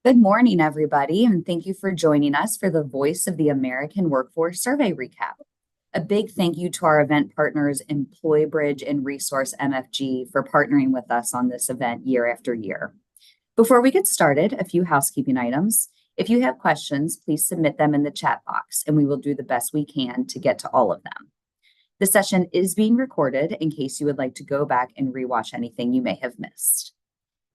Good morning, everybody, and thank you for joining us for the Voice of the American Workforce Survey Recap. A big thank you to our event partners, Employbridge and ResourceMFG, for partnering with us on this event year after year. Before we get started, a few housekeeping items. If you have questions, please submit them in the chat box, and we will do the best we can to get to all of them. The session is being recorded in case you would like to go back and rewatch anything you may have missed.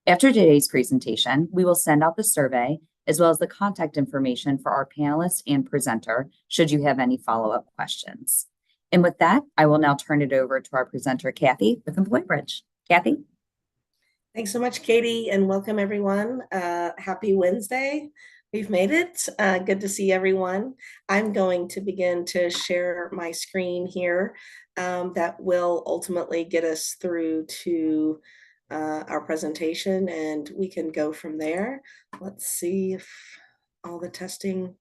After today's presentation, we will send out the survey as well as the contact information for our panelist and presenter should you have any follow-up questions. And with that, I will now turn it over to our presenter, Kathy, with Employbridge. Kathy? Thanks so much, Katie, and welcome everyone. Happy Wednesday. We've made it. Good to see everyone. I'm going to begin to share my screen here that will ultimately get us through to our presentation, and we can go from there. Let's see if all the testing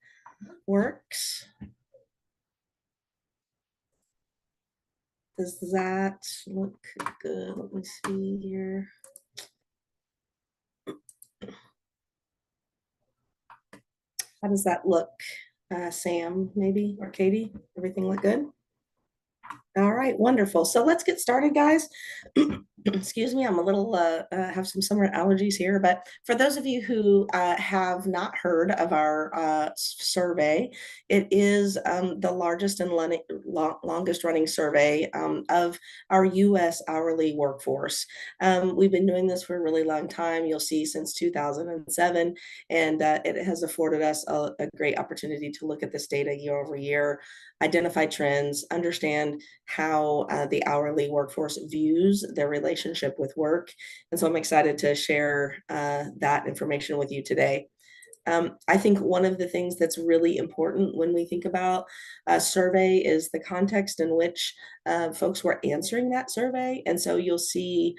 works. Does that look good? Let me see here. How does that look, Sam, maybe, or Katie? Everything look good? All right, wonderful. So let's get started, guys. Excuse me, I'm a little, have some summer allergies here, but for those of you who have not heard of our survey, it is the largest and longest running survey of our U.S. hourly workforce. We've been doing this for a really long time. You'll see since 2007, and it has afforded us a great opportunity to look at this data year over year, identify trends, understand how the hourly workforce views their relationship with work. And so I'm excited to share that information with you today. I think one of the things that's really important when we think about a survey is the context in which folks were answering that survey. And so you'll see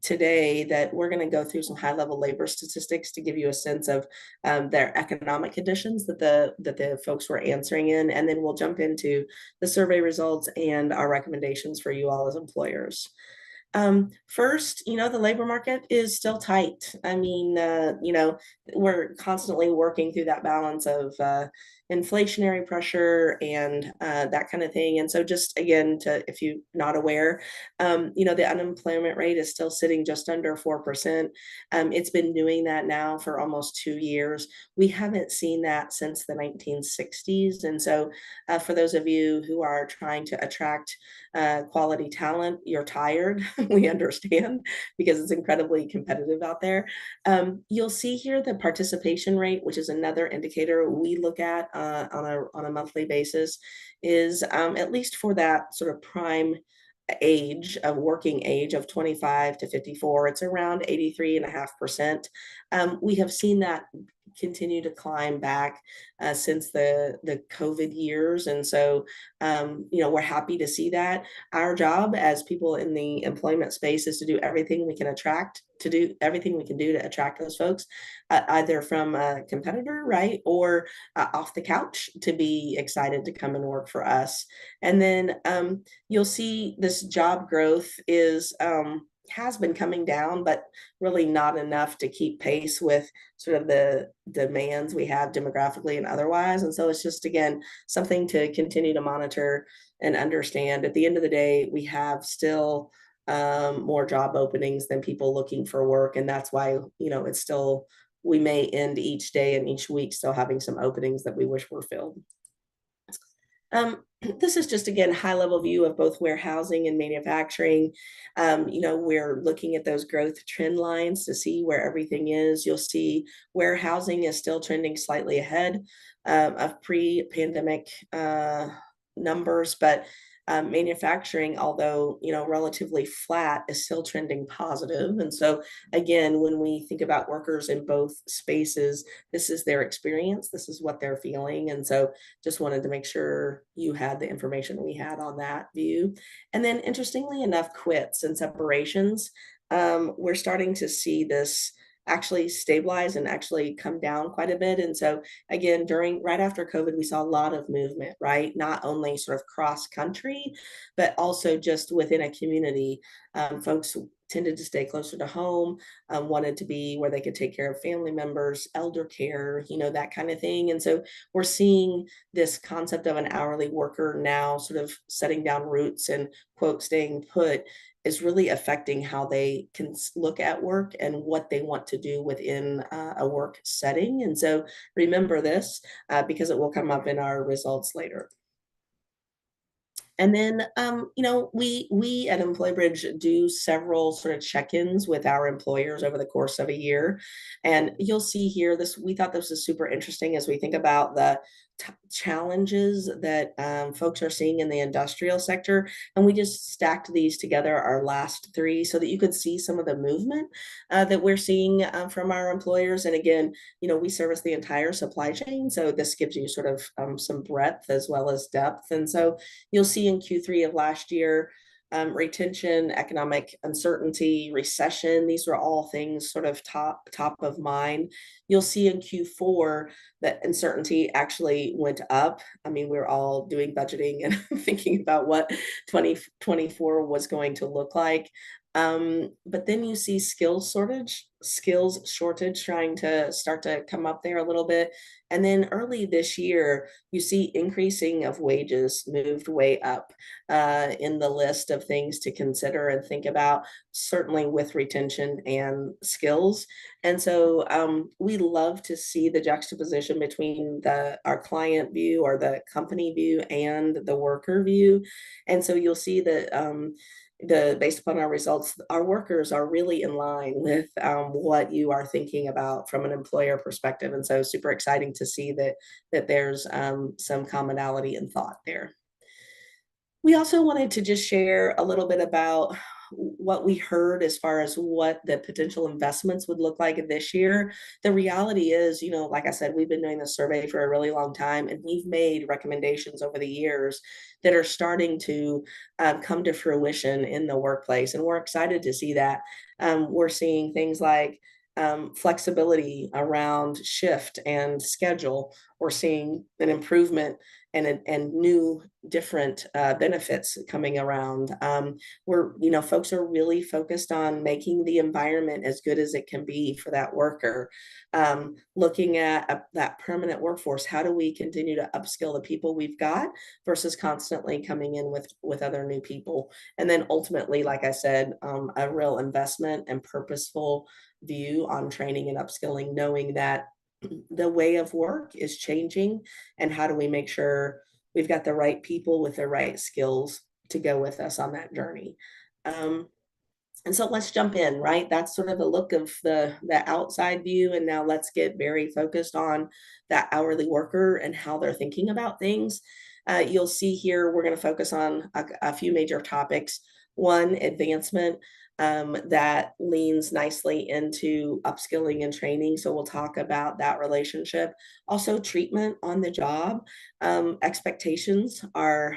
today that we're going to go through some high-level labor statistics to give you a sense of their economic conditions that the folks were answering in, and then we'll jump into the survey results and our recommendations for you all as employers. First, the labor market is still tight. I mean, we're constantly working through that balance of inflationary pressure and that kind of thing. And so just again, if you're not aware, the unemployment rate is still sitting just under 4%. It's been doing that now for almost 2 years. We haven't seen that since the 1960s. And so for those of you who are trying to attract quality talent, you're tired. We understand because it's incredibly competitive out there. You'll see here the participation rate, which is another indicator we look at on a monthly basis, is at least for that sort of prime working age of 25 to 54, it's around 83.5%. We have seen that continue to climb back since the COVID years. And so, we're happy to see that. Our job as people in the employment space is to do everything we can do to attract those folks, either from a competitor, right, or off the couch to be excited to come and work for us. And then you'll see this job growth has been coming down, but really not enough to keep pace with sort of the demands we have demographically and otherwise. And so it's just, again, something to continue to monitor and understand. At the end of the day, we have still more job openings than people looking for work. And that's why, it's still, we may end each day and each week still having some openings that we wish were filled. This is just, again, high-level view of both warehousing and manufacturing. We're looking at those growth trend lines to see where everything is. You'll see warehousing is still trending slightly ahead of pre-pandemic numbers, but manufacturing, although relatively flat, is still trending positive. And so again, when we think about workers in both spaces, this is their experience, this is what they're feeling. And so just wanted to make sure you had the information we had on that view. And then interestingly enough, quits and separations, we're starting to see this actually stabilize and actually come down quite a bit. And so again, right after COVID, we saw a lot of movement, right? Not only sort of cross country, but also just within a community. Folks tended to stay closer to home, wanted to be where they could take care of family members, elder care, that kind of thing. And so we're seeing this concept of an hourly worker now sort of setting down roots and, quote, staying put is really affecting how they can look at work and what they want to do within a work setting. And so remember this because it will come up in our results later. And then, we at Employbridge do several sort of check-ins with our employers over the course of a year. And you'll see here, we thought this was super interesting as we think about the challenges that folks are seeing in the industrial sector. And we just stacked these together, our last three, so that you could see some of the movement that we're seeing from our employers. And again, we service the entire supply chain. So this gives you sort of some breadth as well as depth. And so you'll see in Q3 of last year, retention, economic uncertainty, recession, these were all things sort of top of mind. You'll see in Q4 that uncertainty actually went up. I mean, we're all doing budgeting and thinking about what 2024 was going to look like. But then you see skills shortage trying to start to come up there a little bit. And then early this year, you see increasing of wages moved way up in the list of things to consider and think about, certainly with retention and skills. And so we love to see the juxtaposition between our client view or the company view and the worker view. And so you'll see that based upon our results, our workers are really in line with what you are thinking about from an employer perspective. And so super exciting to see that there's some commonality in thought there. We also wanted to just share a little bit about what we heard as far as what the potential investments would look like this year. The reality is, like I said, we've been doing this survey for a really long time, and we've made recommendations over the years that are starting to come to fruition in the workplace. And we're excited to see that. We're seeing things like flexibility around shift and schedule. We're seeing an improvement and new different benefits coming around. Folks are really focused on making the environment as good as it can be for that worker. Looking at that permanent workforce, how do we continue to upskill the people we've got versus constantly coming in with other new people? And then ultimately, like I said, a real investment and purposeful view on training and upskilling, knowing that the way of work is changing, and how do we make sure we've got the right people with the right skills to go with us on that journey. And so let's jump in, right? That's sort of a look of the outside view. And now let's get very focused on that hourly worker and how they're thinking about things. You'll see here, we're going to focus on a few major topics. One, advancement. That leans nicely into upskilling and training. So we'll talk about that relationship. Also, treatment on the job. Expectations are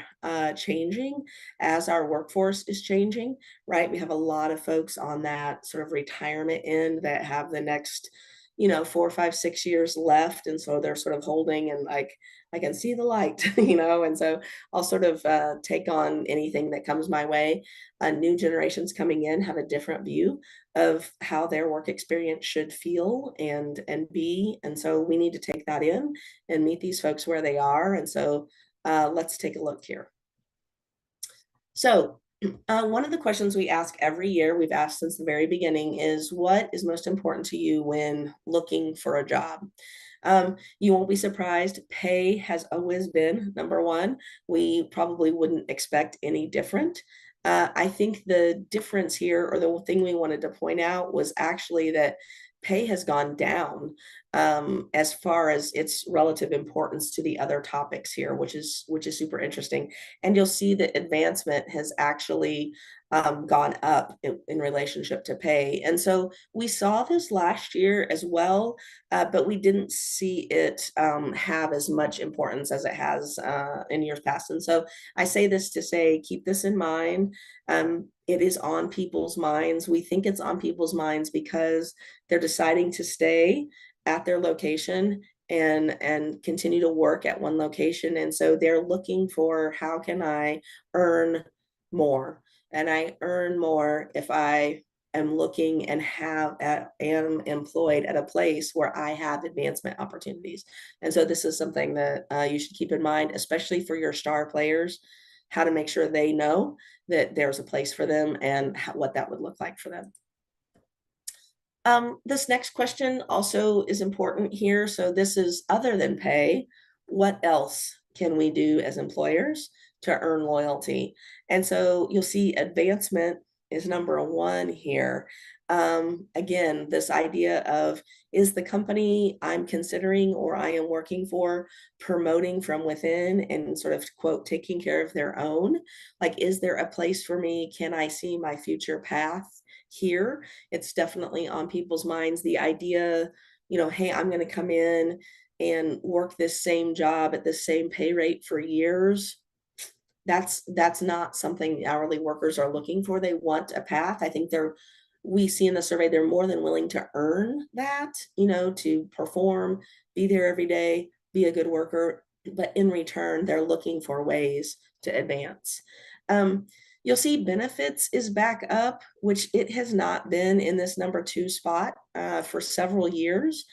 changing as our workforce is changing, right? We have a lot of folks on that sort of retirement end that have the next 4, 5, 6 years left. And so they're sort of holding and like, I can see the light, and so I'll sort of take on anything that comes my way. New generations coming in have a different view of how their work experience should feel and be. And so we need to take that in and meet these folks where they are. And so let's take a look here. So one of the questions we ask every year, we've asked since the very beginning, is what is most important to you when looking for a job? You won't be surprised. Pay has always been number one. We probably wouldn't expect any different. I think the difference here, or the thing we wanted to point out, was actually that pay has gone down as far as its relative importance to the other topics here, which is super interesting. And you'll see that advancement has actually gone up in relationship to pay. And so we saw this last year as well, but we didn't see it have as much importance as it has in years past. And so I say this to say, keep this in mind. It is on people's minds. We think it's on people's minds because they're deciding to stay at their location and continue to work at one location. And so they're looking for, how can I earn more? And I earn more if I am looking and am employed at a place where I have advancement opportunities. And so this is something that you should keep in mind, especially for your star players, how to make sure they know that there's a place for them and what that would look like for them. This next question also is important here. So this is other than pay, what else can we do as employers to earn loyalty? And so you'll see advancement is number one here. Again, this idea of, is the company I'm considering or I am working for promoting from within and sort of, quote, taking care of their own? Like, is there a place for me? Can I see my future path here? It's definitely on people's minds. The idea, hey, I'm going to come in and work this same job at the same pay rate for years. That's not something hourly workers are looking for. They want a path. I think we see in the survey, they're more than willing to earn that, to perform, be there every day, be a good worker. But in return, they're looking for ways to advance. You'll see benefits is back up, which it has not been in this number 2 spot for several years,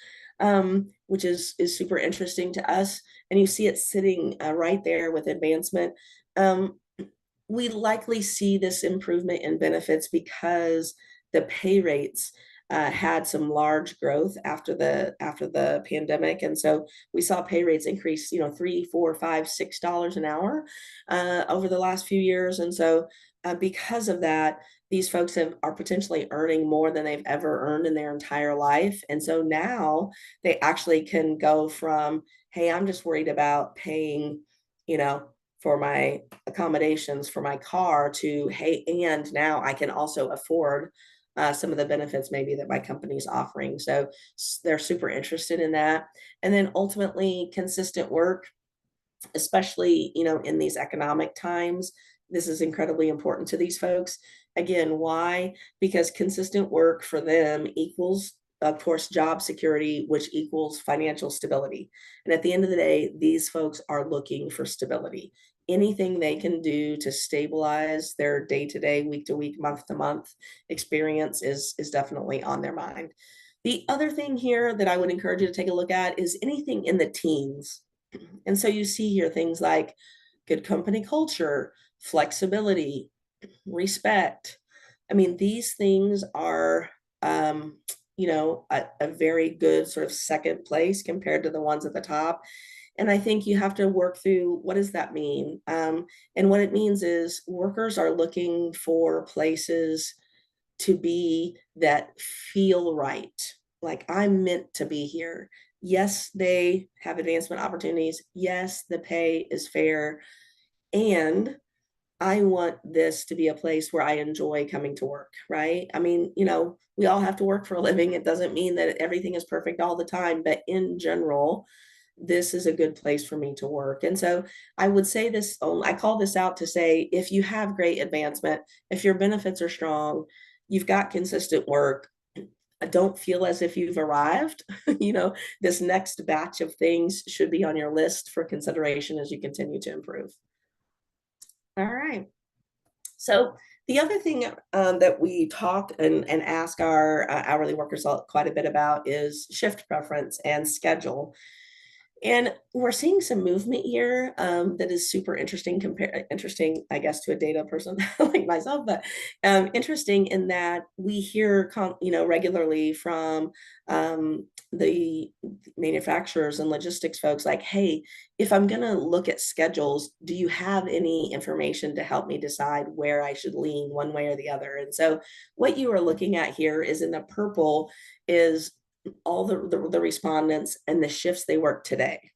which is super interesting to us. And you see it sitting right there with advancement. We likely see this improvement in benefits because the pay rates had some large growth after the pandemic, and so we saw pay rates increase, $3, $4, $5, $6 an hour over the last few years, and so because of that, these folks are potentially earning more than they've ever earned in their entire life, and so now they actually can go from, hey, I'm just worried about paying, for my accommodations for my car, to, hey, and now I can also afford some of the benefits maybe that my company's offering. So they're super interested in that. And then ultimately consistent work, especially, in these economic times, this is incredibly important to these folks. Again, why? Because consistent work for them equals, of course, job security, which equals financial stability. And at the end of the day, these folks are looking for stability. Anything they can do to stabilize their day-to-day, week-to-week, month-to-month experience is definitely on their mind. The other thing here that I would encourage you to take a look at is anything in the teens. And so you see here things like good company culture, flexibility, respect. I mean, these things are, a very good sort of second place compared to the ones at the top. And I think you have to work through, what does that mean? And what it means is workers are looking for places to be that feel right. Like, I'm meant to be here. Yes, they have advancement opportunities. Yes, the pay is fair. And I want this to be a place where I enjoy coming to work, right? I mean, we all have to work for a living. It doesn't mean that everything is perfect all the time, but in general, this is a good place for me to work. And so I would say this, I call this out to say, if you have great advancement, if your benefits are strong, you've got consistent work, don't feel as if you've arrived. This next batch of things should be on your list for consideration as you continue to improve. All right. So the other thing that we talk and ask our hourly workers quite a bit about is shift preference and schedule. And we're seeing some movement here that is super interesting, interesting, I guess, to a data person like myself, but interesting in that we hear, regularly from the manufacturers and logistics folks like, hey, if I'm going to look at schedules, do you have any information to help me decide where I should lean one way or the other? And so what you are looking at here is, in the purple is all the respondents and the shifts they work today.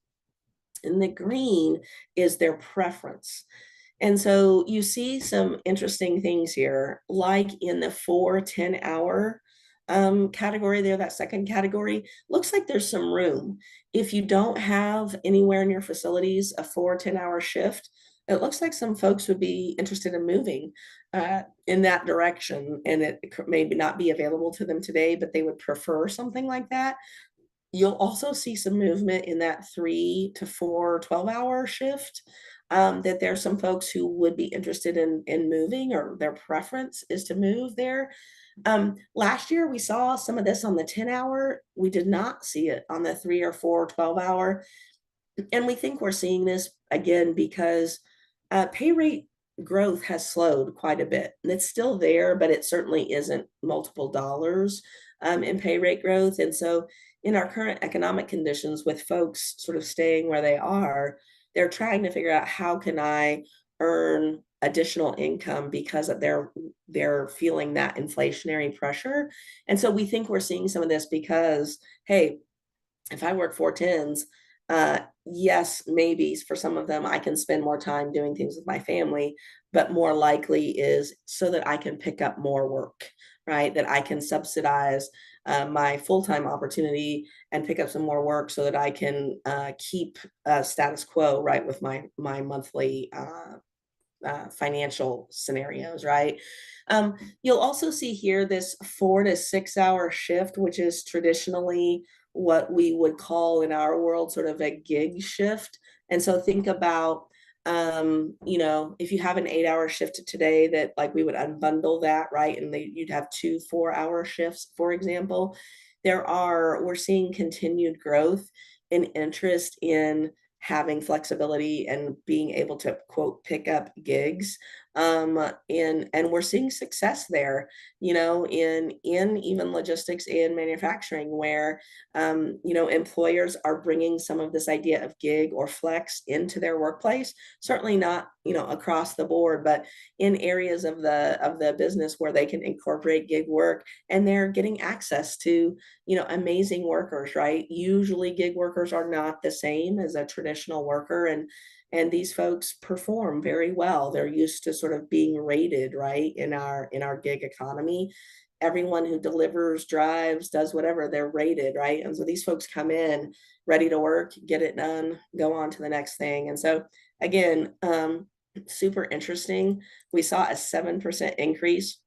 And the green is their preference. And so you see some interesting things here, like in the 4-10 hour category there, that second category, looks like there's some room. If you don't have anywhere in your facilities a 4-10 hour shift, it looks like some folks would be interested in moving in that direction, and it maybe not be available to them today, but they would prefer something like that. You'll also see some movement in that 3 to 4 12-hour shift, that there's some folks who would be interested in moving, or their preference is to move there. Last year we saw some of this on the 10-hour. We did not see it on the 3 or 4 12-hour. And we think we're seeing this again because pay rate growth has slowed quite a bit. And it's still there, but it certainly isn't multiple dollars in pay rate growth. And so, in our current economic conditions, with folks sort of staying where they are, they're trying to figure out how can I earn additional income because of they're feeling that inflationary pressure. And so we think we're seeing some of this because, hey, if I work 4 10s, yes, maybe for some of them I can spend more time doing things with my family, but more likely is so that I can pick up more work, right? That I can subsidize my full-time opportunity and pick up some more work so that I can keep status quo, right, with my monthly financial scenarios, right? You'll also see here this 4 to 6 hour shift, which is traditionally what we would call in our world sort of a gig shift. And so think about, if you have an 8 hour shift today, that like we would unbundle that, right? And you'd have 2 4 hour shifts, for example. We're seeing continued growth and interest in having flexibility and being able to quote pick up gigs, and we're seeing success there, in even logistics and manufacturing, where employers are bringing some of this idea of gig or flex into their workplace. Certainly not across the board, but in areas of the business where they can incorporate gig work, and they're getting access to amazing workers, right? Usually gig workers are not the same as a traditional worker, and these folks perform very well. They're used to sort of being rated, right, in our gig economy. Everyone who delivers, drives, does whatever, they're rated, right? And so these folks come in ready to work, get it done, go on to the next thing. And so again, super interesting. We saw a 7% increase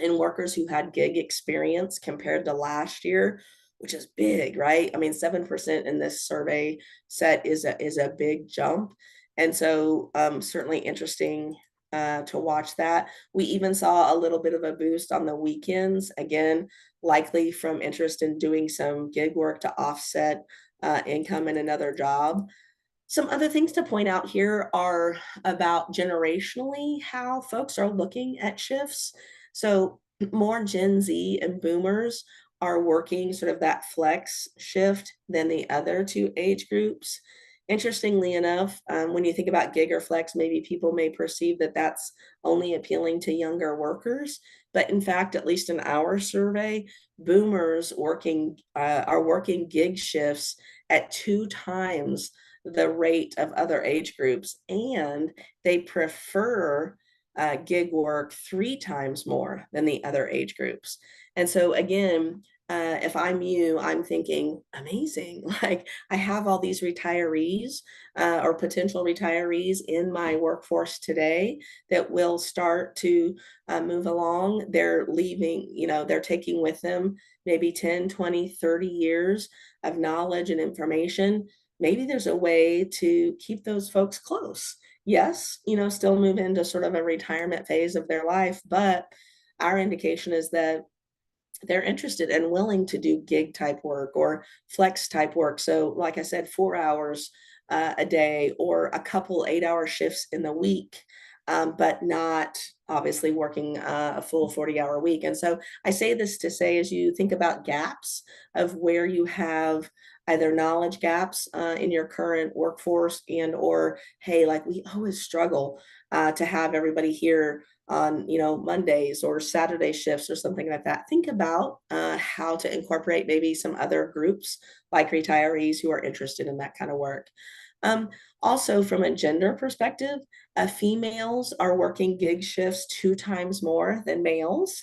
in workers who had gig experience compared to last year, which is big, right? I mean, 7% in this survey set is a big jump. And so certainly interesting to watch that. We even saw a little bit of a boost on the weekends, again, likely from interest in doing some gig work to offset income in another job. Some other things to point out here are about generationally how folks are looking at shifts. So more Gen Z and boomers are working sort of that flex shift than the other two age groups. Interestingly enough, when you think about gig or flex, maybe people may perceive that that's only appealing to younger workers. But in fact, at least in our survey, boomers are working gig shifts at 2 times the rate of other age groups, and they prefer gig work 3 times more than the other age groups. And so again, if I'm you, I'm thinking, amazing. Like, I have all these retirees or potential retirees in my workforce today that will start to move along. They're leaving, they're taking with them maybe 10, 20, 30 years of knowledge and information. Maybe there's a way to keep those folks close. Yes, still move into sort of a retirement phase of their life, but our indication is that they're interested and willing to do gig type work or flex type work. So, like I said, 4 hours a day or a couple 8 hour shifts in the week, but not obviously working a full 40-hour week. And so I say this to say, as you think about gaps of where you have either knowledge gaps in your current workforce, and or, hey, like we always struggle to have everybody here on Mondays or Saturday shifts or something like that. Think about how to incorporate maybe some other groups like retirees who are interested in that kind of work. Also, from a gender perspective, females are working gig shifts 2 times more than males,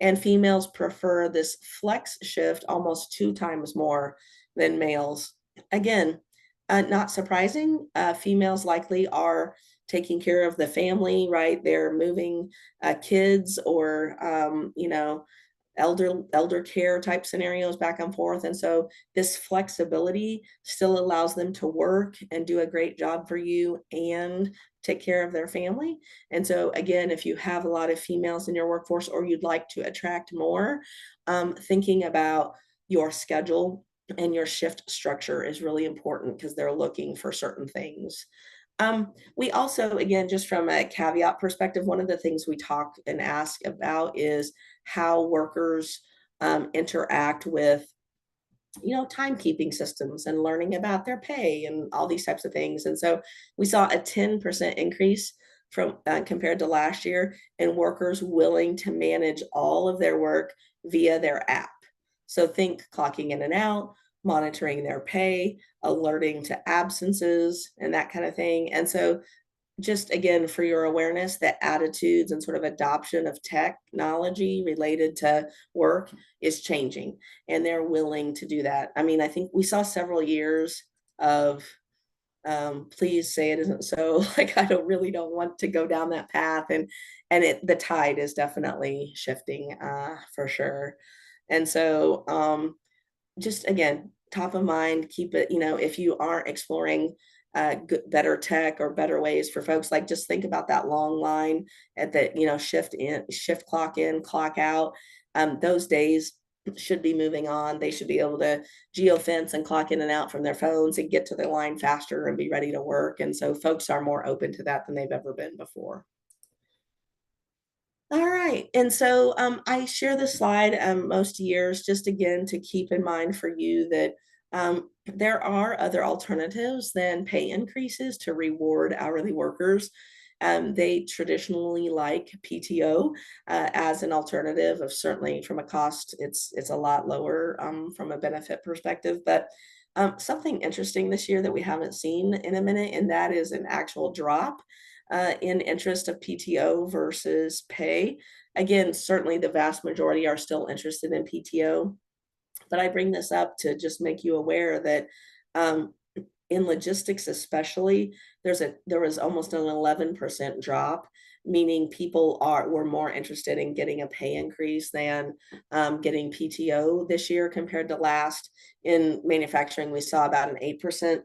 and females prefer this flex shift almost 2 times more than males. Again, not surprising. Females likely are taking care of the family, right? They're moving kids or, elder care type scenarios back and forth. And so this flexibility still allows them to work and do a great job for you and take care of their family. And so again, if you have a lot of females in your workforce or you'd like to attract more, thinking about your schedule and your shift structure is really important because they're looking for certain things. We also, again, just from a caveat perspective, one of the things we talk and ask about is how workers interact with timekeeping systems and learning about their pay and all these types of things. And so we saw a 10% increase from compared to last year, and workers willing to manage all of their work via their app. So think clocking in and out, monitoring their pay, alerting to absences, and that kind of thing. And so just again, for your awareness, that attitudes and sort of adoption of technology related to work is changing, and they're willing to do that. I mean, I think we saw several years of please say it isn't so. Like, I don't want to go down that path, and the tide is definitely shifting for sure. And so just again, top of mind, keep it, if you aren't exploring better tech or better ways for folks, like just think about that long line at the, shift clock in, clock out. Those days should be moving on. They should be able to geofence and clock in and out from their phones and get to their line faster and be ready to work. And so folks are more open to that than they've ever been before. All right. And so I share this slide most years, just again to keep in mind for you that there are other alternatives than pay increases to reward hourly workers. They traditionally like PTO as an alternative. Of certainly from a cost, it's a lot lower from a benefit perspective. But something interesting this year that we haven't seen in a minute, and that is an actual drop in interest of PTO versus pay. Again, certainly the vast majority are still interested in PTO, but I bring this up to just make you aware that in logistics especially, there was almost an 11% drop, meaning people were more interested in getting a pay increase than getting PTO this year compared to last. In manufacturing, we saw about an 8%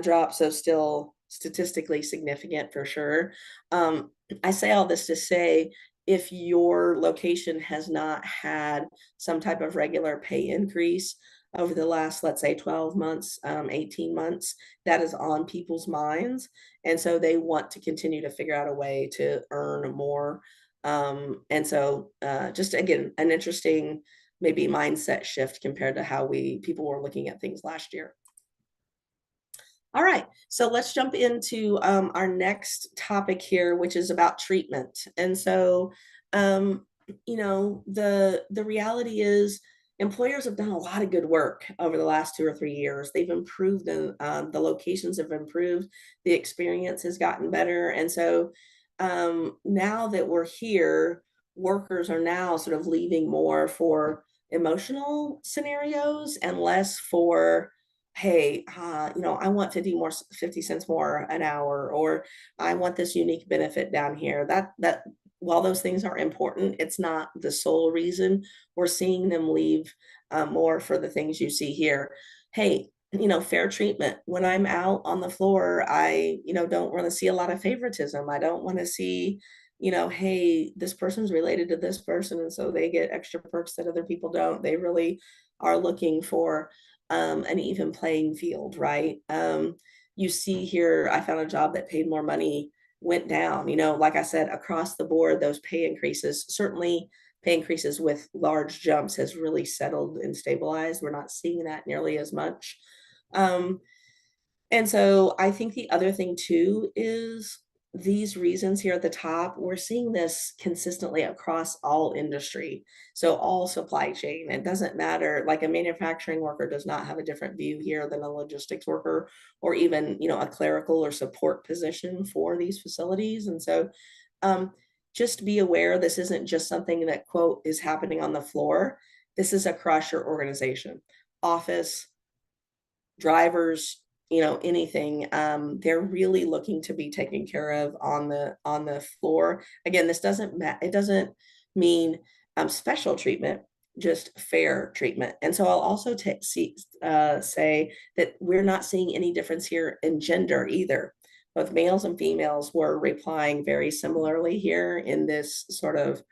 drop, so still statistically significant for sure. I say all this to say, if your location has not had some type of regular pay increase over the last, let's say 12 months, 18 months, that is on people's minds. And so they want to continue to figure out a way to earn more. And so just again, an interesting maybe mindset shift compared to how people were looking at things last year. All right, so let's jump into our next topic here, which is about treatment. And so, the reality is employers have done a lot of good work over the last 2 or 3 years. They've improved, and the locations have improved, the experience has gotten better. And so now that we're here, workers are now sort of leaving more for emotional scenarios and less for, hey, I want 50 cents more an hour, or I want this unique benefit down here. That while those things are important, it's not the sole reason. We're seeing them leave more for the things you see here. Hey, fair treatment. When I'm out on the floor, I, don't want to see a lot of favoritism. I don't want to see, hey, this person's related to this person, and so they get extra perks that other people don't. They really are looking for an even playing field, right? You see here, I found a job that paid more money, went down, like I said, across the board, those pay increases, certainly pay increases with large jumps has really settled and stabilized. We're not seeing that nearly as much. And so I think the other thing too is these reasons here at the top, we're seeing this consistently across all industry. So all supply chain, it doesn't matter, like a manufacturing worker does not have a different view here than a logistics worker, or even, a clerical or support position for these facilities. And so just be aware, this isn't just something that, quote, is happening on the floor. This is across your organization, office, drivers, anything. They're really looking to be taken care of on the floor. Again, this it doesn't mean special treatment, just fair treatment. And so I'll also say that we're not seeing any difference here in gender either. both males and females were replying very similarly here in this sort of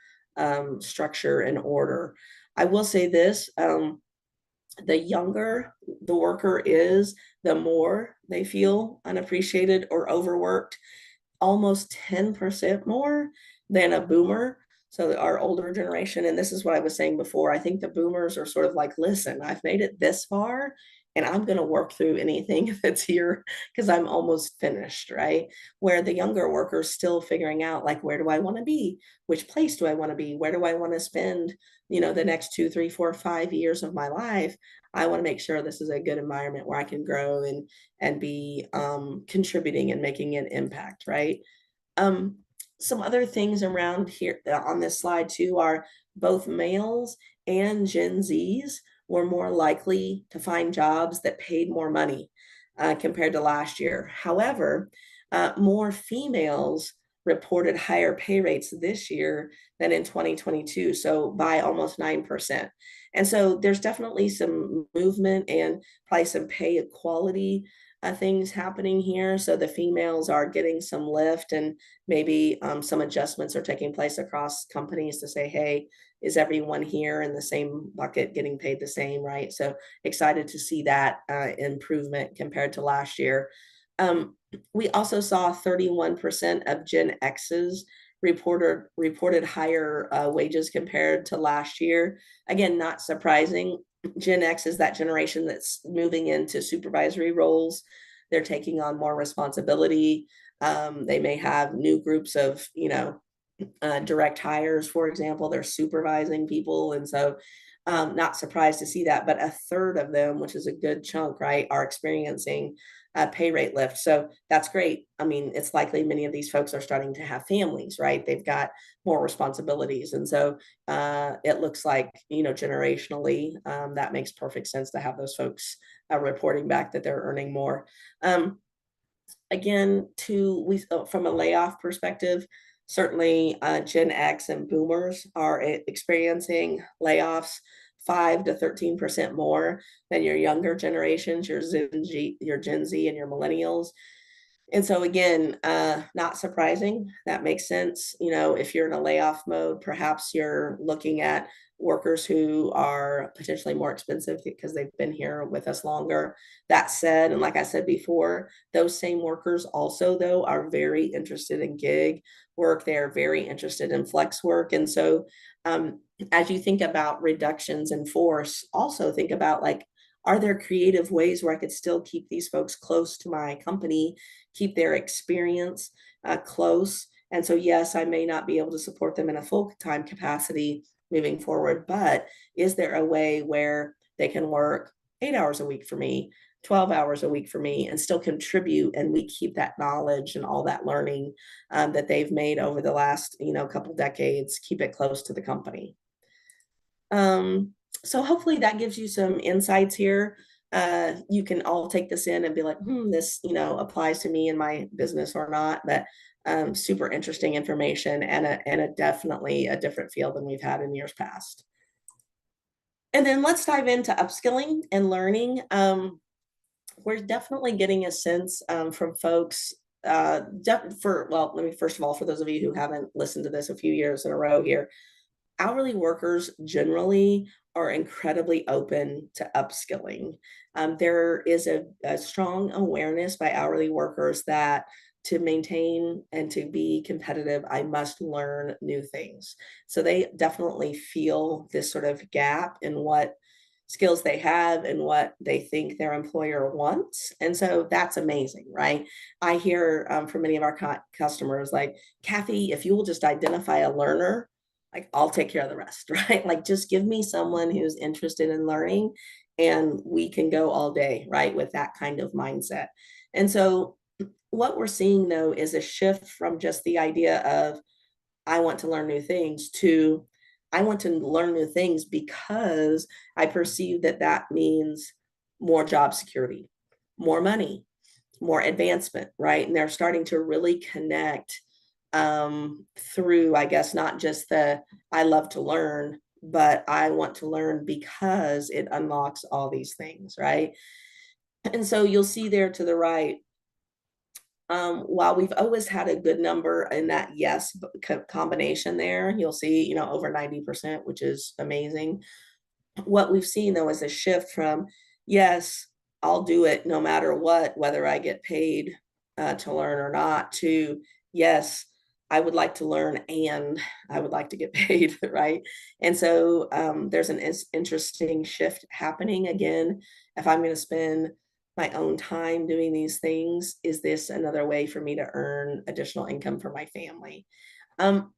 structure and order. I will say this, the younger the worker is, the more they feel unappreciated or overworked, almost 10% more than a boomer. So our older generation, and this is what I was saying before, I think the boomers are sort of like, listen, I've made it this far and I'm going to work through anything that's here because I'm almost finished, right? Where the younger workers still figuring out, like, where do I want to be? Which place do I want to be? Where do I want to spend, the next 2, 3, 4, 5 years of my life? I want to make sure this is a good environment where I can grow and be contributing and making an impact, right? Um, some other things around here on this slide too are both males and Gen Zs were more likely to find jobs that paid more money compared to last year. However, more females reported higher pay rates this year than in 2022, so by almost 9%. And so there's definitely some movement and probably some pay equality things happening here. So the females are getting some lift, and maybe some adjustments are taking place across companies to say, hey, is everyone here in the same bucket getting paid the same, right? So excited to see that improvement compared to last year. We also saw 31% of Gen X's reported higher wages compared to last year. Again, not surprising. Gen X is that generation that's moving into supervisory roles. They're taking on more responsibility. They may have new groups of, direct hires, for example. They're supervising people. And so not surprised to see that. But a third of them, which is a good chunk, right, are experiencing a pay rate lift. So that's great. I mean, it's likely many of these folks are starting to have families, right? They've got more responsibilities. And so it looks like, generationally, that makes perfect sense to have those folks reporting back that they're earning more. Again, from a layoff perspective, certainly Gen X and boomers are experiencing layoffs 5 to 13% more than your younger generations, your Gen Z and your millennials. And so again, not surprising. That makes sense. If you're in a layoff mode, perhaps you're looking at workers who are potentially more expensive because they've been here with us longer. That said, and like I said before, those same workers also, though, are very interested in gig work. They are very interested in flex work. And so as you think about reductions in force, also think about, like, are there creative ways where I could still keep these folks close to my company, keep their experience close? And so, yes, I may not be able to support them in a full-time capacity moving forward, but is there a way where they can work 8 hours a week for me, 12 hours a week for me, and still contribute, and we keep that knowledge and all that learning that they've made over the last, couple decades, keep it close to the company. So hopefully that gives you some insights here. You can all take this in and be like, this, applies to me in my business or not. But super interesting information, and a definitely a different field than we've had in years past. And then let's dive into upskilling and learning. We're definitely getting a sense from folks let me first of all, for those of you who haven't listened to this a few years in a row here, hourly workers generally are incredibly open to upskilling. There is a strong awareness by hourly workers that to maintain and to be competitive, I must learn new things. So they definitely feel this sort of gap in what skills they have and what they think their employer wants. And so that's amazing, right? I hear from many of our customers, like, Kathy, if you will just identify a learner, like, I'll take care of the rest, right? Like, just give me someone who's interested in learning and we can go all day, right? With that kind of mindset. And so what we're seeing, though, is a shift from just the idea of, I want to learn new things, to I want to learn new things because I perceive that that means more job security, more money, more advancement, right? And they're starting to really connect through, I guess, not just the I love to learn, but I want to learn because it unlocks all these things, right? And so you'll see there to the right, While we've always had a good number in that yes combination there, you'll see, you know, over 90%, which is amazing. What we've seen though is a shift from yes, I'll do it no matter what, whether I get paid to learn or not, to yes, I would like to learn and I would like to get paid, right? And so there's an interesting shift happening again. If I'm going to spend my own time doing these things, is this another way for me to earn additional income for my family? Um,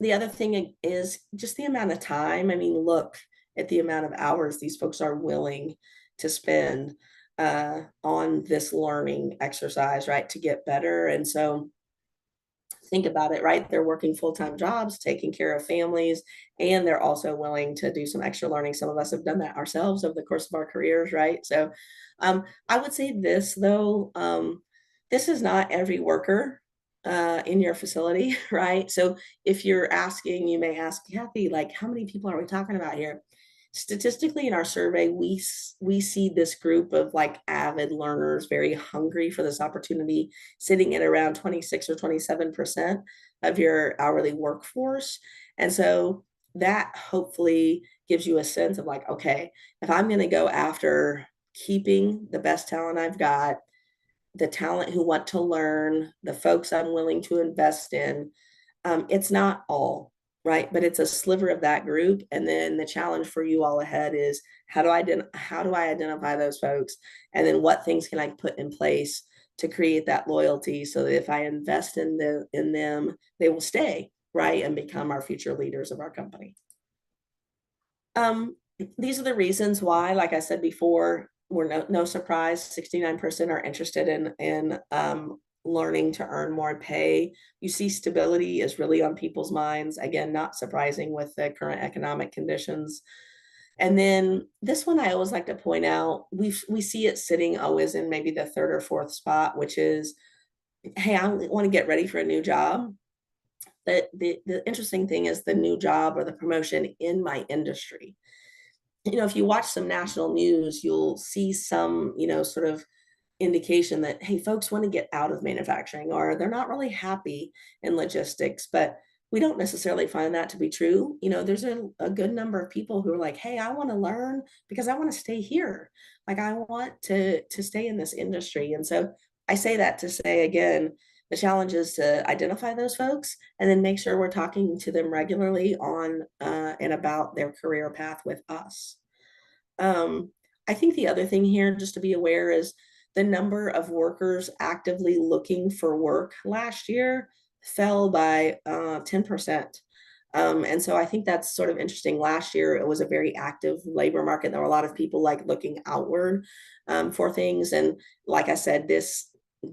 the other thing is just the amount of time. I mean, look at the amount of hours these folks are willing to spend on this learning exercise, right, to get better. And so think about it, right? They're working full-time jobs, taking care of families, and they're also willing to do some extra learning. Some of us have done that ourselves over the course of our careers, right? So I would say this though, this is not every worker in your facility, right? So if you're asking, you may ask, Kathy, like, how many people are we talking about here? Statistically in our survey, we see this group of like avid learners, very hungry for this opportunity, sitting at around 26 or 27% of your hourly workforce. And so that hopefully gives you a sense of like, okay, if I'm going to go after keeping the best talent I've got, the talent who want to learn, the folks I'm willing to invest in, it's not all, right? But it's a sliver of that group. And then the challenge for you all ahead is how do I identify those folks? And then what things can I put in place to create that loyalty so that if I invest in them, they will stay, right? And become our future leaders of our company. These are the reasons why, like I said before, we're no surprise, 69% are interested in learning to earn more pay. You see stability is really on people's minds. Again, not surprising with the current economic conditions. And then this one I always like to point out, we see it sitting always in maybe the third or fourth spot, which is, hey, I want to get ready for a new job. The interesting thing is the new job or the promotion in my industry. You know, if you watch some national news, you'll see some, you know, sort of indication that, hey, folks want to get out of manufacturing or they're not really happy in logistics, but we don't necessarily find that to be true. You know, there's a good number of people who are like, hey, I want to learn because I want to stay here. Like I want to stay in this industry. And so I say that to say again, the challenge is to identify those folks and then make sure we're talking to them regularly on and about their career path with us. Um, I think the other thing here, just to be aware, is the number of workers actively looking for work last year fell by 10%. And so I think that's sort of interesting. Last year, it was a very active labor market. There were a lot of people like looking outward for things. And like I said, this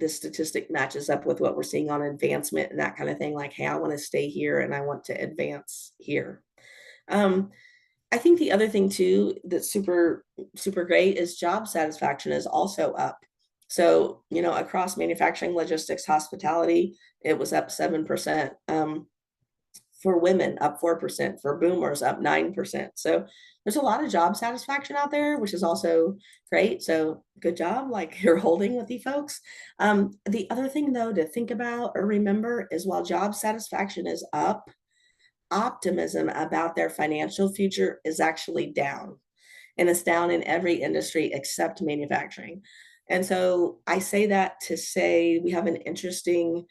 statistic matches up with what we're seeing on advancement and that kind of thing. Like, hey, I want to stay here and I want to advance here. I think the other thing too that's super great is job satisfaction is also up. So, you know, across manufacturing, logistics, hospitality, it was up 7%. For women, up 4%. For boomers, up 9%. So there's a lot of job satisfaction out there, which is also great. So good job, like you're holding with you folks. The other thing though to think about or remember is while job satisfaction is up, optimism about their financial future is actually down. And it's down in every industry except manufacturing. And so I say that to say we have an interesting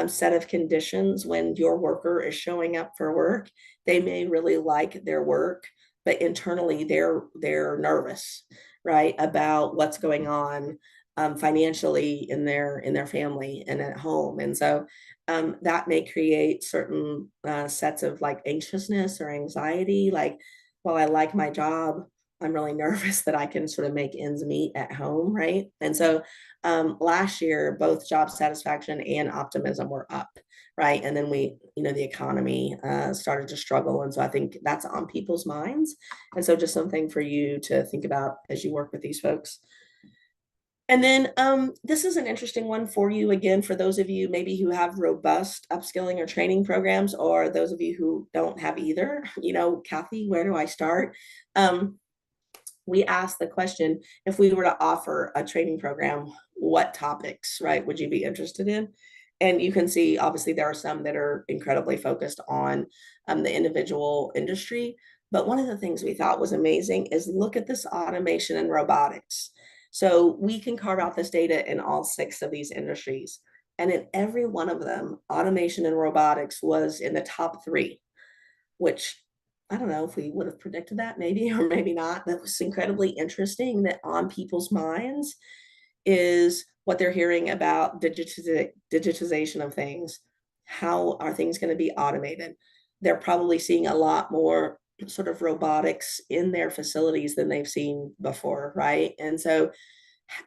set of conditions when your worker is showing up for work. They may really like their work, but internally they're nervous, right, about what's going on financially in their family and at home. And so that may create certain sets of like anxiousness or anxiety. Like, well, I like my job, I'm really nervous that I can sort of make ends meet at home, right? And so last year, both job satisfaction and optimism were up, right? And then the economy started to struggle. And so I think that's on people's minds. And so just something for you to think about as you work with these folks. And then this is an interesting one for you, again, for those of you maybe who have robust upskilling or training programs, or those of you who don't have either. You know, Kathy, where do I start? We asked the question, if we were to offer a training program, what topics, right, would you be interested in? And you can see, obviously, there are some that are incredibly focused on the individual industry. But one of the things we thought was amazing is look at this automation and robotics. So we can carve out this data in all 6 of these industries. And in every one of them, automation and robotics was in the top 3, which I don't know if we would have predicted that, maybe, or maybe not. That was incredibly interesting that on people's minds is what they're hearing about digitization of things. How are things going to be automated? They're probably seeing a lot more sort of robotics in their facilities than they've seen before, right? And so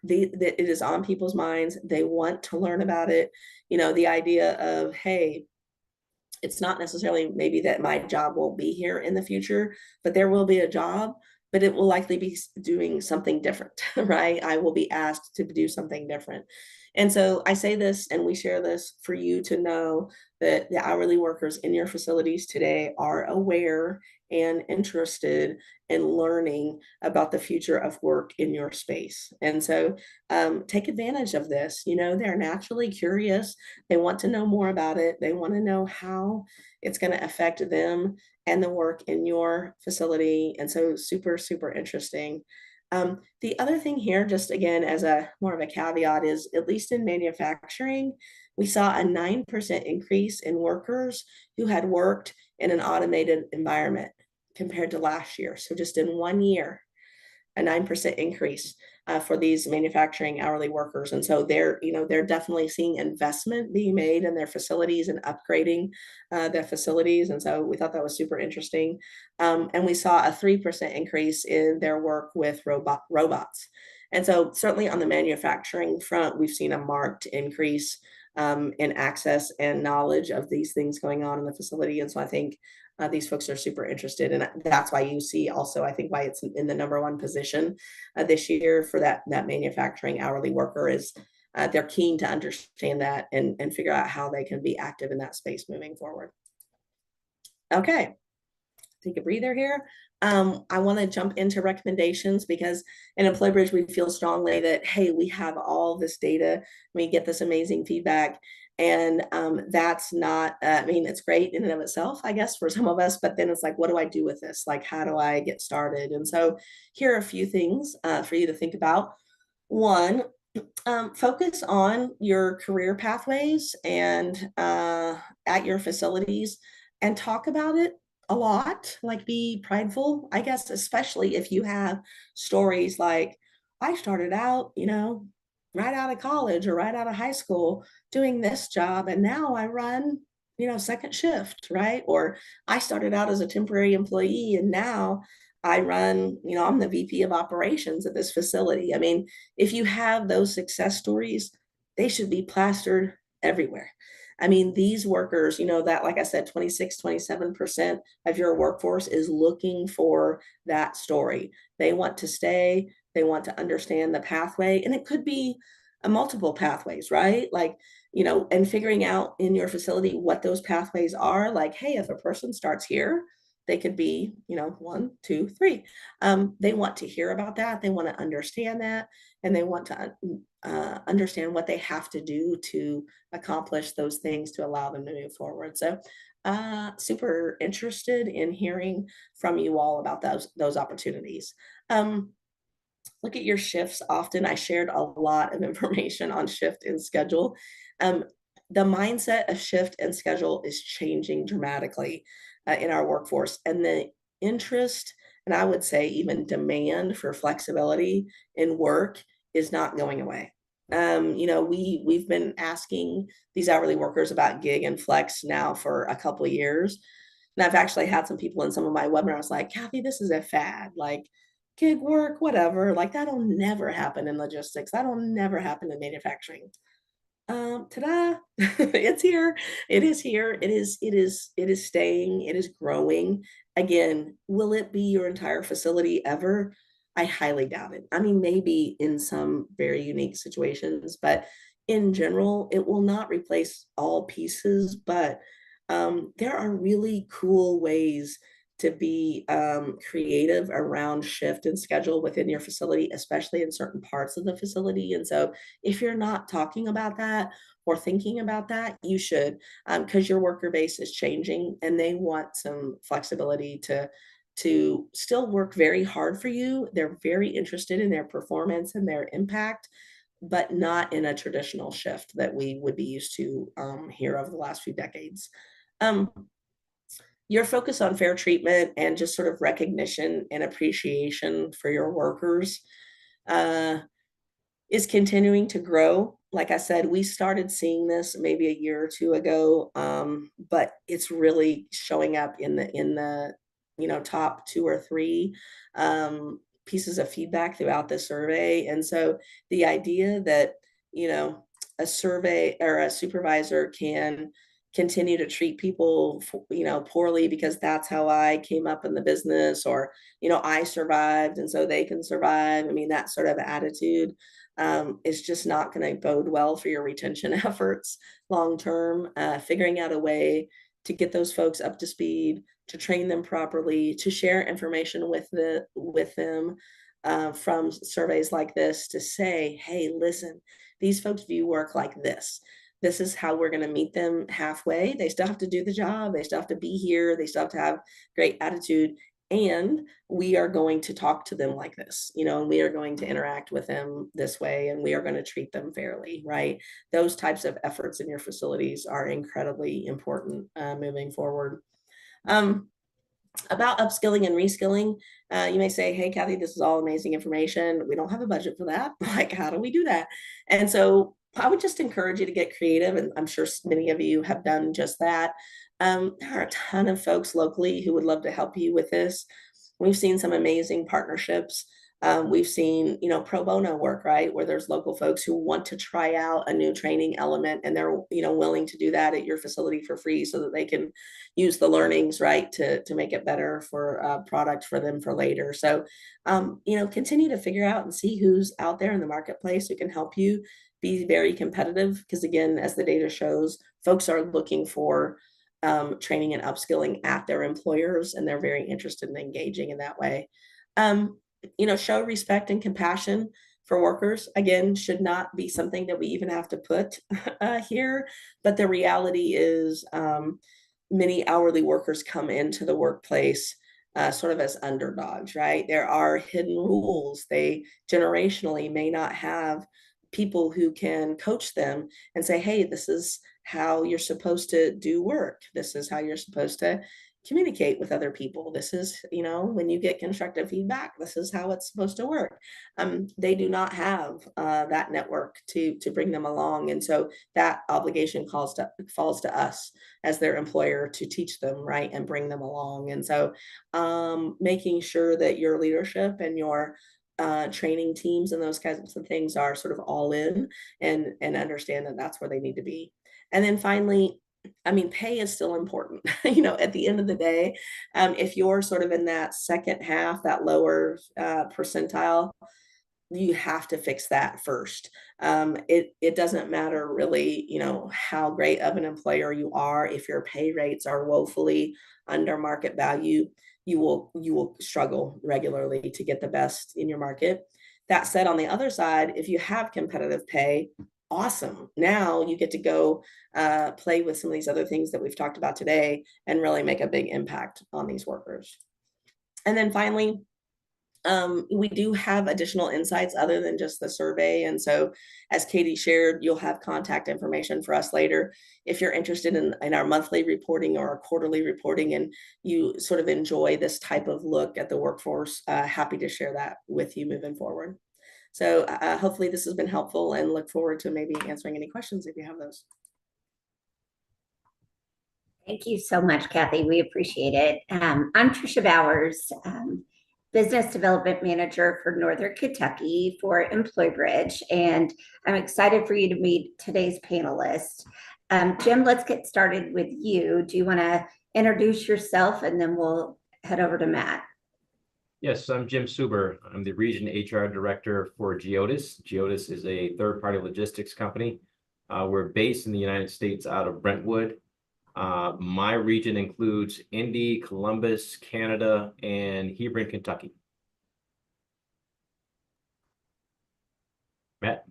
it is on people's minds. They want to learn about it. You know, the idea of, hey, it's not necessarily maybe that my job won't be here in the future, but there will be a job, but it will likely be doing something different, right? I will be asked to do something different. And so I say this and we share this for you to know that the hourly workers in your facilities today are aware and interested in learning about the future of work in your space. And so take advantage of this. You know, they're naturally curious. They want to know more about it. They want to know how it's going to affect them and the work in your facility. And so super, super interesting. The other thing here, just again, as a more of a caveat, is at least in manufacturing, we saw a 9% increase in workers who had worked in an automated environment compared to last year. So just in 1 year, a 9% increase for these manufacturing hourly workers. And so they're definitely seeing investment being made in their facilities and upgrading their facilities. And so we thought that was super interesting. And we saw a 3% increase in their work with robots. And so certainly on the manufacturing front, we've seen a marked increase in access and knowledge of these things going on in the facility. And so I think these folks are super interested. And that's why you see also, I think why it's in the #1 position this year for that manufacturing hourly worker is they're keen to understand that and figure out how they can be active in that space moving forward. Okay, take a breather here. I want to jump into recommendations because in Employbridge, we feel strongly that, hey, we have all this data, we get this amazing feedback. And that's not, I mean, it's great in and of itself, I guess, for some of us, but then it's like, what do I do with this? Like, how do I get started? And so here are a few things for you to think about. One, focus on your career pathways and at your facilities and talk about it a lot, like be prideful, I guess, especially if you have stories like, I started out, you know, right out of college or right out of high school doing this job, and now I run, you know, second shift, right? Or I started out as a temporary employee and now I run, you know, I'm the VP of operations at this facility. I mean, if you have those success stories, they should be plastered everywhere. I mean, these workers, you know, that, like I said, 26, 27% of your workforce is looking for that story. They want to stay, they want to understand the pathway, and it could be a multiple pathways, right? Like, you know, and figuring out in your facility what those pathways are. Like, hey, if a person starts here, they could be, you know, 1, 2, 3. They want to hear about that. They want to understand that, and they want to understand what they have to do to accomplish those things to allow them to move forward. So, super interested in hearing from you all about those opportunities. Look at your shifts often. I shared a lot of information on shift and schedule. Um, the mindset of shift and schedule is changing dramatically in our workforce, and the interest, and I would say even demand for flexibility in work is not going away. You know, we've been asking these hourly workers about gig and flex now for a couple of years. And I've actually had some people in some of my webinars like, Kathy, this is a fad. Like, gig work, whatever, like that'll never happen in logistics. That'll never happen in manufacturing. Ta-da, it's here. It is here. It is staying. It is growing. Again, will it be your entire facility ever? I highly doubt it. I mean, maybe in some very unique situations, but in general, it will not replace all pieces. But there are really cool ways to be creative around shift and schedule within your facility, especially in certain parts of the facility. And so if you're not talking about that or thinking about that, you should, because your worker base is changing and they want some flexibility to still work very hard for you. They're very interested in their performance and their impact, but not in a traditional shift that we would be used to here over the last few decades. Your focus on fair treatment and just sort of recognition and appreciation for your workers is continuing to grow. Like I said, we started seeing this maybe a year or two ago, but it's really showing up in the top 2 or 3 pieces of feedback throughout the survey. And so the idea that a survey or a supervisor can continue to treat people poorly because that's how I came up in the business, or I survived and so they can survive. I mean, that sort of attitude is just not going to bode well for your retention efforts long term. Figuring out a way to get those folks up to speed, to train them properly, to share information with them from surveys like this, to say, hey, listen, these folks view work like this. This is how we're going to meet them halfway. They still have to do the job. They still have to be here. They still have to have great attitude. And we are going to talk to them like this, and we are going to interact with them this way, and we are going to treat them fairly, right? Those types of efforts in your facilities are incredibly important moving forward. About upskilling and reskilling, you may say, hey, Kathy, this is all amazing information. We don't have a budget for that. Like, how do we do that? And so I would just encourage you to get creative. And I'm sure many of you have done just that. There are a ton of folks locally who would love to help you with this. We've seen some amazing partnerships. We've seen, pro bono work, right? Where there's local folks who want to try out a new training element and they're, willing to do that at your facility for free so that they can use the learnings, right, to make it better for a product for them for later. So, continue to figure out and see who's out there in the marketplace who can help you be very competitive. Because again, as the data shows, folks are looking for training and upskilling at their employers, and they're very interested in engaging in that way. Show respect and compassion for workers, again, should not be something that we even have to put here. But the reality is many hourly workers come into the workplace sort of as underdogs, right? There are hidden rules. They generationally may not have people who can coach them and say, hey, this is how you're supposed to do work. This is how you're supposed to communicate with other people. This is, when you get constructive feedback, this is how it's supposed to work. They do not have that network to bring them along. And so that obligation falls to us as their employer to teach them, right, and bring them along. And so making sure that your leadership and your training teams and those kinds of things are sort of all in and understand that that's where they need to be. And then finally, pay is still important. At the end of the day, if you're sort of in that second half, that lower percentile, you have to fix that first. It doesn't matter really, how great of an employer you are. If your pay rates are woefully under market value, you will struggle regularly to get the best in your market. That said, on the other side, if you have competitive pay, awesome. Now you get to go play with some of these other things that we've talked about today and really make a big impact on these workers. And then finally, we do have additional insights other than just the survey. And so as Katie shared, you'll have contact information for us later. If you're interested in our monthly reporting or our quarterly reporting and you sort of enjoy this type of look at the workforce, happy to share that with you moving forward. So hopefully this has been helpful, and look forward to maybe answering any questions if you have those. Thank you so much, Kathy. We appreciate it. I'm Tricia Bowers, Business Development Manager for Northern Kentucky for Employbridge, and I'm excited for you to meet today's panelists. Jim, let's get started with you. Do you want to introduce yourself, and then we'll head over to Matt? Yes, I'm Jim Suber. I'm the Region HR Director for Geodis. Geodis is a third-party logistics company. We're based in the United States out of Brentwood. My region includes Indy, Columbus, Canada, and Hebron, Kentucky. Matt?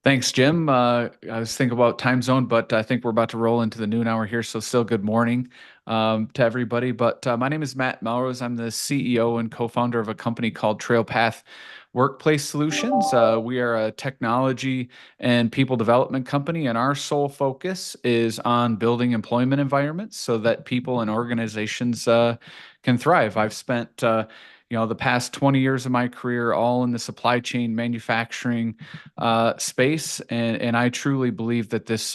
Thanks, Jim. I was thinking about time zone, but I think we're about to roll into the noon hour here. So still good morning to everybody. But my name is Matt Melrose. I'm the CEO and co-founder of a company called TrailPath Workplace Solutions. We are a technology and people development company, and our sole focus is on building employment environments so that people and organizations can thrive. I've spent the past 20 years of my career all in the supply chain manufacturing space, and I truly believe that this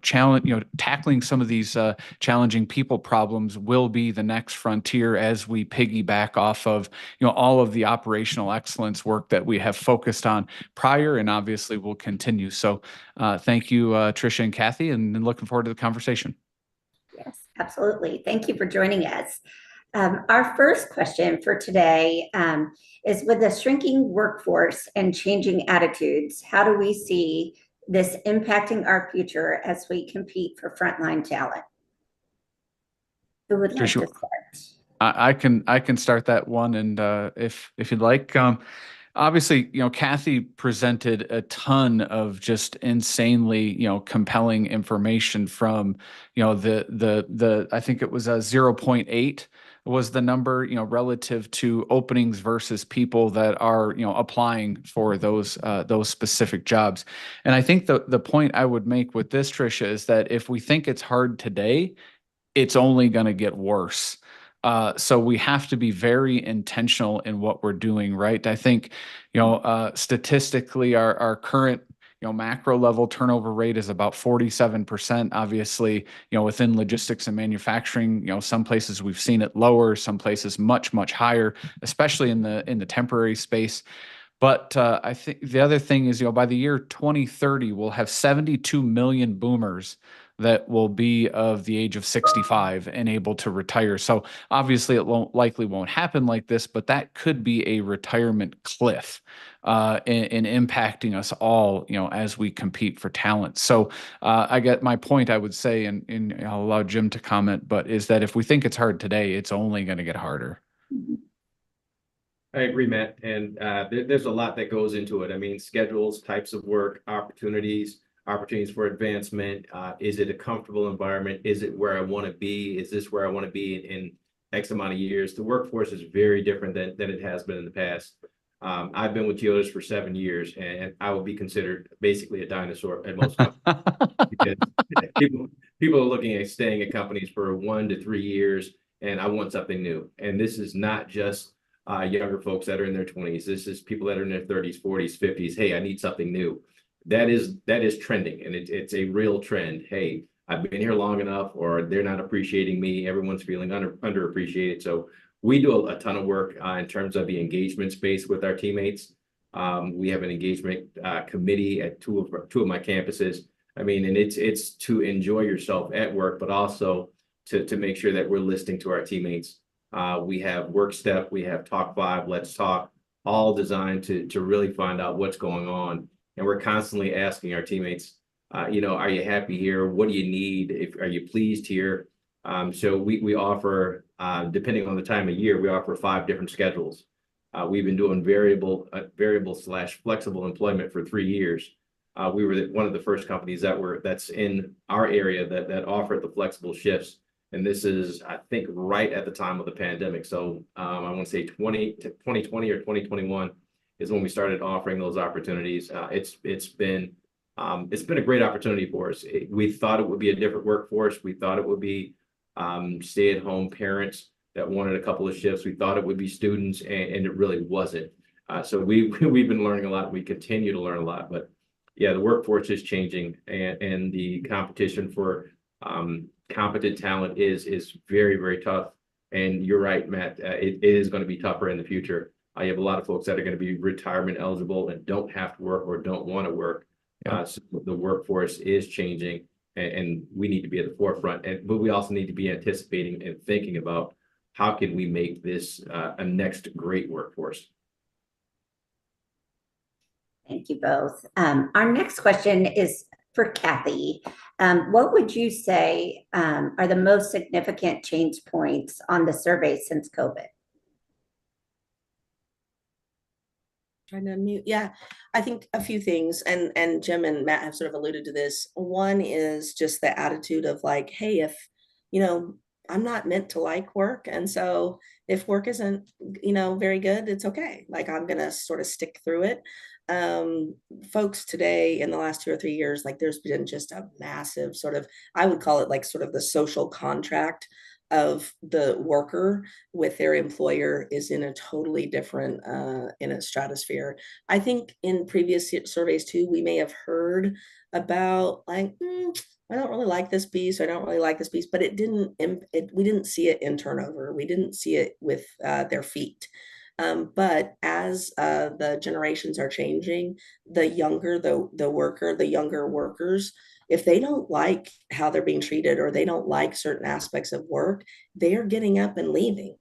challenge, tackling some of these challenging people problems will be the next frontier as we piggyback off of all of the operational excellence work that we have focused on prior, and obviously will continue. So thank you, Tricia and Kathy, and looking forward to the conversation. Yes, absolutely. Thank you for joining us. Our first question for today is, with the shrinking workforce and changing attitudes, how do we see this impacting our future as we compete for frontline talent? Who would like to start? I can start that one, and if you'd like. Obviously, Kathy presented a ton of just insanely, compelling information from, the I think it was a 0.8 was the number, relative to openings versus people that are, applying for those specific jobs. And I think the point I would make with this, Tricia, is that if we think it's hard today, it's only going to get worse. So we have to be very intentional in what we're doing, right? I think, statistically, our current, macro level turnover rate is about 47%. Obviously, within logistics and manufacturing, some places we've seen it lower, some places much, much higher, especially in the temporary space. But I think the other thing is, by the year 2030, we'll have 72 million boomers that will be of the age of 65 and able to retire. So obviously it likely won't happen like this, but that could be a retirement cliff in impacting us all, as we compete for talent. So I get my point, I would say, and I'll allow Jim to comment, but is that if we think it's hard today, it's only going to get harder. I agree, Matt. And there's a lot that goes into it. I mean, schedules, types of work, opportunities for advancement. Is it a comfortable environment? Is it where I want to be? Is this where I want to be in X amount of years? The workforce is very different than it has been in the past. I've been with Geodis for 7 years, and I would be considered basically a dinosaur at most companies. Because people are looking at staying at companies for 1 to 3 years, and I want something new. And this is not just younger folks that are in their 20s. This is people that are in their 30s, 40s, 50s. Hey, I need something new. That is trending, and it's a real trend. Hey, I've been here long enough, or they're not appreciating me. Everyone's feeling underappreciated. So we do a ton of work in terms of the engagement space with our teammates. We have an engagement committee at two of my campuses. I mean, and it's to enjoy yourself at work, but also to make sure that we're listening to our teammates. We have Work Step, we have Talk 5, Let's Talk, all designed to really find out what's going on. And we're constantly asking our teammates, are you happy here? What do you need? Are you pleased here? So we offer, depending on the time of year, we offer 5 different schedules. We've been doing variable/flexible employment for 3 years. We were one of the first companies that's in our area that offered the flexible shifts. And this is, I think, right at the time of the pandemic. So I want to say 2020 or 2021 is when we started offering those opportunities. It's been a great opportunity for us. We thought it would be a different workforce. We thought it would be stay-at-home parents that wanted a couple of shifts. We thought it would be students, and it really wasn't. So we've been learning a lot. We continue to learn a lot. But yeah, the workforce is changing, and the competition for competent talent is very, very tough. And you're right, Matt. It is going to be tougher in the future. I have a lot of folks that are going to be retirement eligible and don't have to work or don't want to work. So the workforce is changing, and we need to be at the forefront. But we also need to be anticipating and thinking about how can we make this a next great workforce. Thank you both. Our next question is for Kathy. What would you say are the most significant change points on the survey since COVID? Trying to unmute. Yeah, I think a few things, and Jim and Matt have sort of alluded to this. One is just the attitude of like, hey, if I'm not meant to like work, and so if work isn't very good, it's okay. Like I'm gonna sort of stick through it. Folks today in the last 2 or 3 years, like there's been just a massive sort of, I would call it like sort of the social contract of the worker with their employer is in a totally different in a stratosphere. I think in previous surveys too, we may have heard about like, I don't really like this piece, I don't really like this piece, but we didn't see it in turnover. We didn't see it with their feet. But as the generations are changing, the younger the worker, the younger workers, if they don't like how they're being treated or they don't like certain aspects of work, they are getting up and leaving.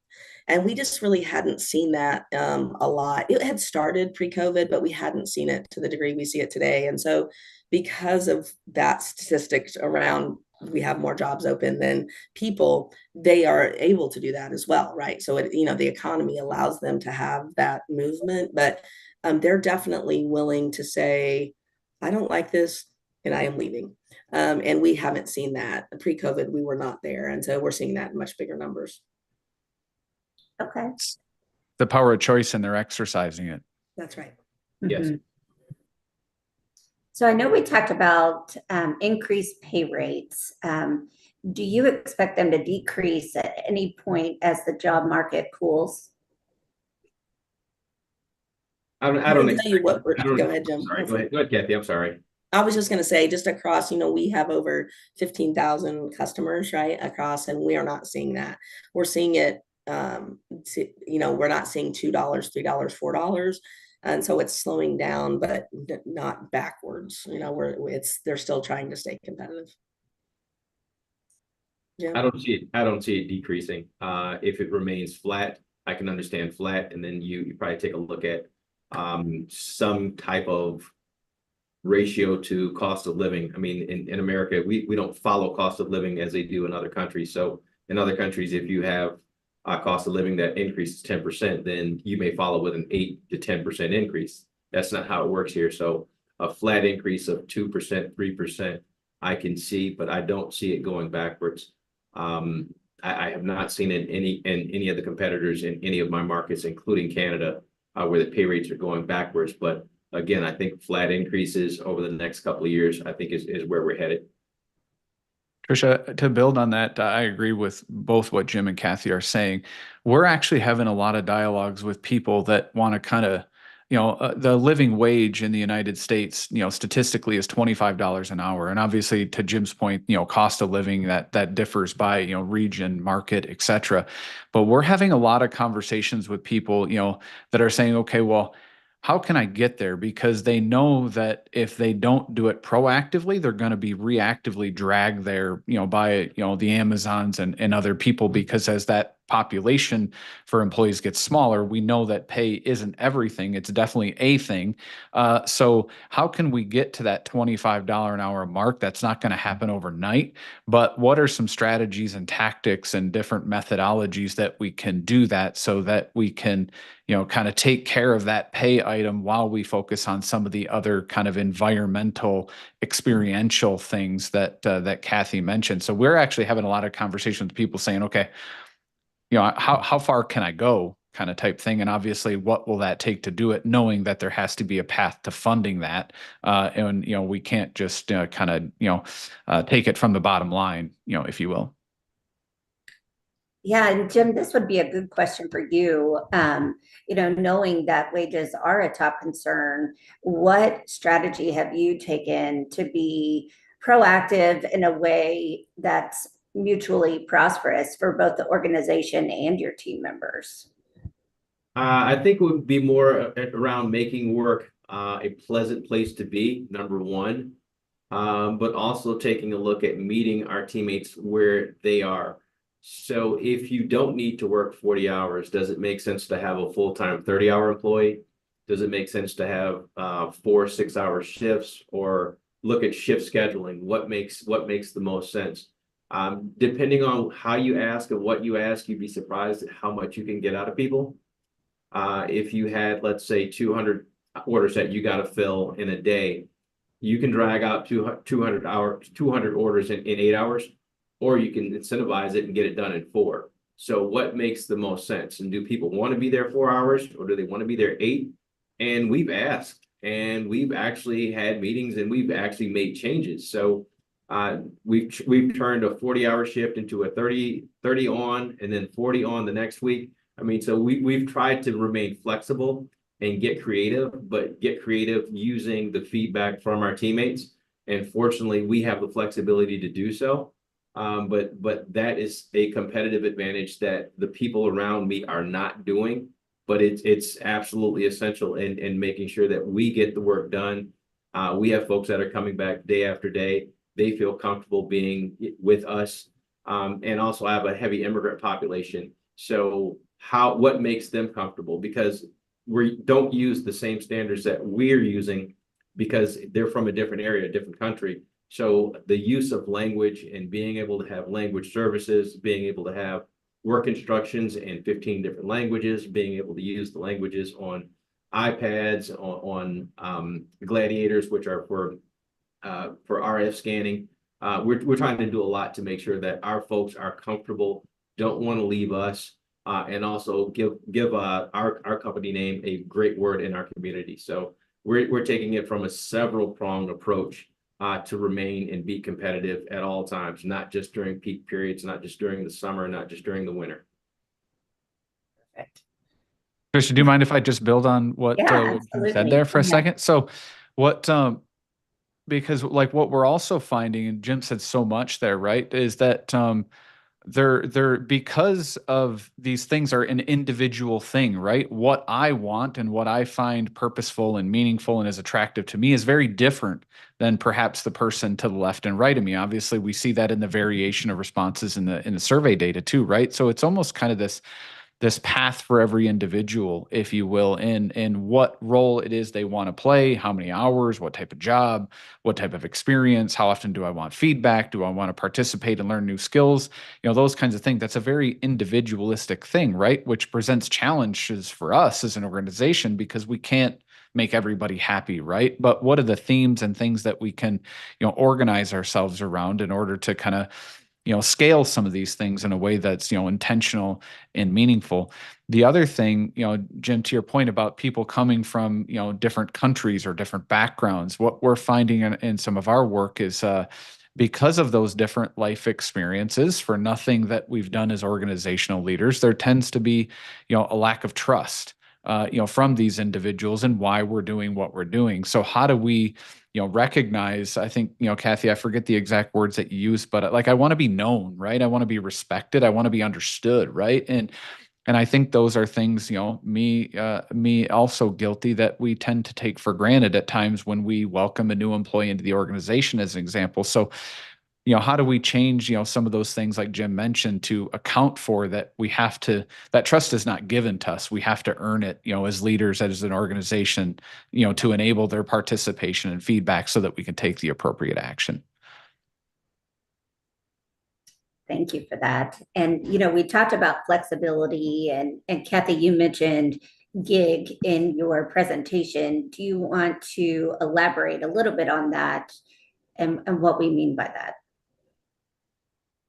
And we just really hadn't seen that a lot. It had started pre-COVID, but we hadn't seen it to the degree we see it today. And so because of that statistics around we have more jobs open than people, they are able to do that as well, right? So the economy allows them to have that movement, but they're definitely willing to say, I don't like this and I am leaving. And we haven't seen that. Pre-COVID, we were not there. And so we're seeing that in much bigger numbers. Okay. The power of choice, and they're exercising it. That's right. Yes. Mhm. So I know we talked about increased pay rates. Do you expect them to decrease at any point as the job market cools? I don't tell you what. I don't- Go ahead, Jim. Sorry, go ahead, Kathy. I'm sorry. I was just going to say, just across, we have over 15,000 customers, right, across, and we are not seeing that. We're seeing it, we're not seeing $2, $3, $4. And so it's slowing down, but not backwards. They're still trying to stay competitive. Jim? I don't see it decreasing. If it remains flat, I can understand flat, and then you probably take a look at some type of ratio to cost of living. I mean, in America, we don't follow cost of living as they do in other countries. So in other countries, if you have a cost of living that increases 10%, then you may follow with an 8 to 10% increase. That's not how it works here. So a flat increase of 2%, 3%, I can see, but I don't see it going backwards. I have not seen in any of the competitors in any of my markets, including Canada, where the pay rates are going backwards. But again, I think flat increases over the next couple of years, I think is where we're headed. Trisha, to build on that, I agree with both what Jim and Kathy are saying. We're actually having a lot of dialogues with people that want to kind of, the living wage in the United States, statistically is $25 an hour. And obviously, to Jim's point, cost of living that differs by, region, market, et cetera. But we're having a lot of conversations with people, that are saying, okay, well, how can I get there? Because they know that if they don't do it proactively, they're going to be reactively dragged there, by, the Amazons and other people, because as that population for employees gets smaller, we know that pay isn't everything. It's definitely a thing. So how can we get to that $25 an hour mark? That's not going to happen overnight, but what are some strategies and tactics and different methodologies that we can do that so that we can, kind of take care of that pay item while we focus on some of the other kind of environmental, experiential things that Kathy mentioned. So we're actually having a lot of conversations with people saying, okay, how far can I go, kind of type thing. And obviously, what will that take to do it, knowing that there has to be a path to funding that. And, we can't just kind of, take it from the bottom line, if you will. Yeah, and Jim, this would be a good question for you. Knowing that wages are a top concern, what strategy have you taken to be proactive in a way that's mutually prosperous for both the organization and your team members? I think it would be more around making work a pleasant place to be, number one, but also taking a look at meeting our teammates where they are. So if you don't need to work 40 hours, does it make sense to have a full-time 30-hour employee? Does it make sense to have 4 6-hour shifts, or look at shift scheduling. What makes the most sense? Depending on how you ask and what you ask, you'd be surprised at how much you can get out of people. If you had, let's say, 200 orders that you got to fill in a day, you can drag out 200 orders in 8 hours, or you can incentivize it and get it done in 4. So what makes the most sense? And do people want to be there 4 hours, or do they want to be there 8? And we've asked, and we've actually had meetings, and we've actually made changes. So we've turned a 40-hour shift into a 30 on, and then 40 on the next week. I mean, so we've tried to remain flexible and get creative, but get creative using the feedback from our teammates. And fortunately, we have the flexibility to do so. But that is a competitive advantage that the people around me are not doing. But it's absolutely essential in making sure that we get the work done. We have folks that are coming back day after day. They feel comfortable being with us, and also have a heavy immigrant population. So what makes them comfortable? Because we don't use the same standards that we're using, because they're from a different area, a different country. So the use of language and being able to have language services, being able to have work instructions in 15 different languages, being able to use the languages on iPads, on Gladiators, which are for RF scanning. We're trying to do a lot to make sure that our folks are comfortable, don't want to leave us, and also give our company name a great word in our community. So we're taking it from a several pronged approach to remain and be competitive at all times, not just during peak periods, not just during the summer, not just during the winter. Perfect. Tricia, do you mind if I just build on what Yeah, you said absolutely. there for a Yeah. second? So what because like what we're also finding, and Jim said so much there, right, is that they're because of these things are an individual thing, right? What I want and what I find purposeful and meaningful and is attractive to me is very different than perhaps the person to the left and right of me. Obviously, we see that in the variation of responses in the survey data too, right? So it's almost kind of this path for every individual, if you will, in what role it is they want to play, how many hours, what type of job, what type of experience, how often do I want feedback, do I want to participate and learn new skills, those kinds of things. That's a very individualistic thing, right? Which presents challenges for us as an organization because we can't make everybody happy, right? But what are the themes and things that we can, organize ourselves around in order to kind of scale some of these things in a way that's, intentional and meaningful. The other thing, Jim, to your point about people coming from, different countries or different backgrounds, what we're finding in some of our work is because of those different life experiences, for nothing that we've done as organizational leaders, there tends to be, a lack of trust, from these individuals and why we're doing what we're doing. So how do we, recognize, I think, Kathy, I forget the exact words that you use, but like, I want to be known, right? I want to be respected. I want to be understood, right? And I think those are things, me also guilty, that we tend to take for granted at times when we welcome a new employee into the organization, as an example. So, how do we change, some of those things like Jim mentioned to account for that? That trust is not given to us. We have to earn it, as leaders, as an organization, to enable their participation and feedback so that we can take the appropriate action. Thank you for that. And, we talked about flexibility, and Kathy, you mentioned gig in your presentation. Do you want to elaborate a little bit on that and what we mean by that?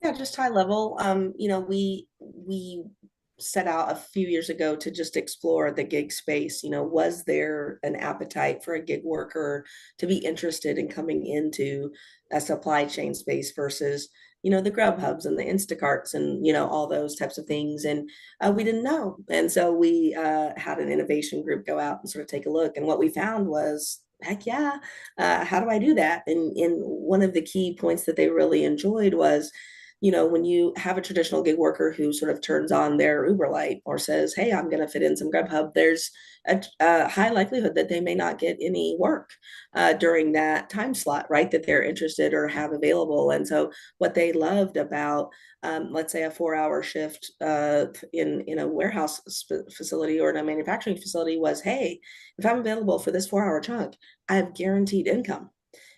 Yeah, just high level. We set out a few years ago to just explore the gig space. Was there an appetite for a gig worker to be interested in coming into a supply chain space versus, the Grubhubs and the Instacarts and, all those types of things. And we didn't know. And so we had an innovation group go out and sort of take a look. And what we found was, heck yeah, how do I do that? And one of the key points that they really enjoyed was, when you have a traditional gig worker who sort of turns on their Uber light or says, hey, I'm going to fit in some Grubhub, there's a high likelihood that they may not get any work during that time slot, right, that they're interested or have available. And so what they loved about, let's say, a 4-hour shift in a warehouse facility or in a manufacturing facility was, hey, if I'm available for this 4-hour chunk, I have guaranteed income.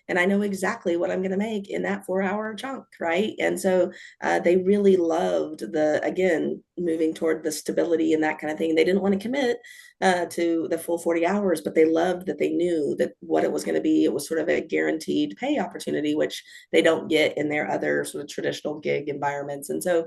and I know exactly what I'm going to make in that 4 hour chunk, right? And so they really loved again, moving toward the stability and that kind of thing. They didn't want to commit to the full 40 hours, but they loved that they knew that what it was going to be. It was sort of a guaranteed pay opportunity, which they don't get in their other sort of traditional gig environments. And so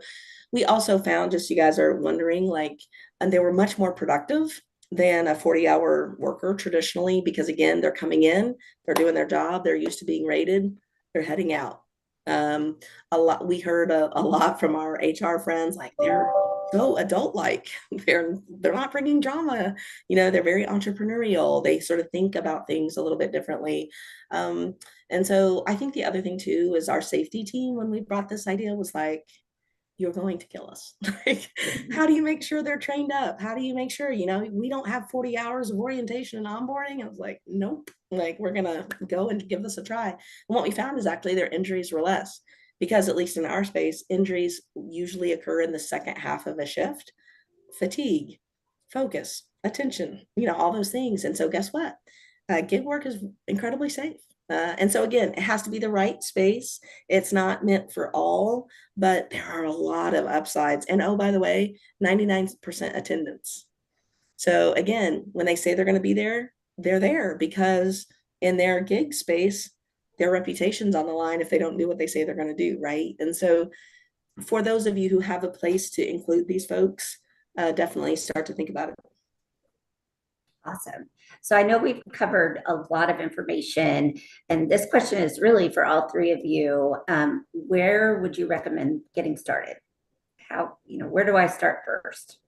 we also found, just so you guys are wondering, like, and they were much more productive than a 40-hour worker traditionally, because again, they're coming in, they're doing their job, they're used to being rated, they're heading out. We heard a lot from our HR friends, like they're so adult-like. They're not bringing drama, they're very entrepreneurial. They sort of think about things a little bit differently. And so I think the other thing too is our safety team, when we brought this idea, was like, you're going to kill us. Like, how do you make sure they're trained up? How do you make sure, we don't have 40 hours of orientation and onboarding? I was like, nope, like we're going to go and give this a try. And what we found is actually their injuries were less, because at least in our space, injuries usually occur in the second half of a shift. Fatigue, focus, attention, all those things. And so guess what? Gig work is incredibly safe. And so again, it has to be the right space. It's not meant for all, but there are a lot of upsides. And oh, by the way, 99% attendance. So again, when they say they're going to be there, they're there because in their gig space, their reputation's on the line if they don't do what they say they're going to do, right? And so for those of you who have a place to include these folks, definitely start to think about it. Awesome. So I know we've covered a lot of information, and this question is really for all three of you. Where would you recommend getting started? Where do I start first?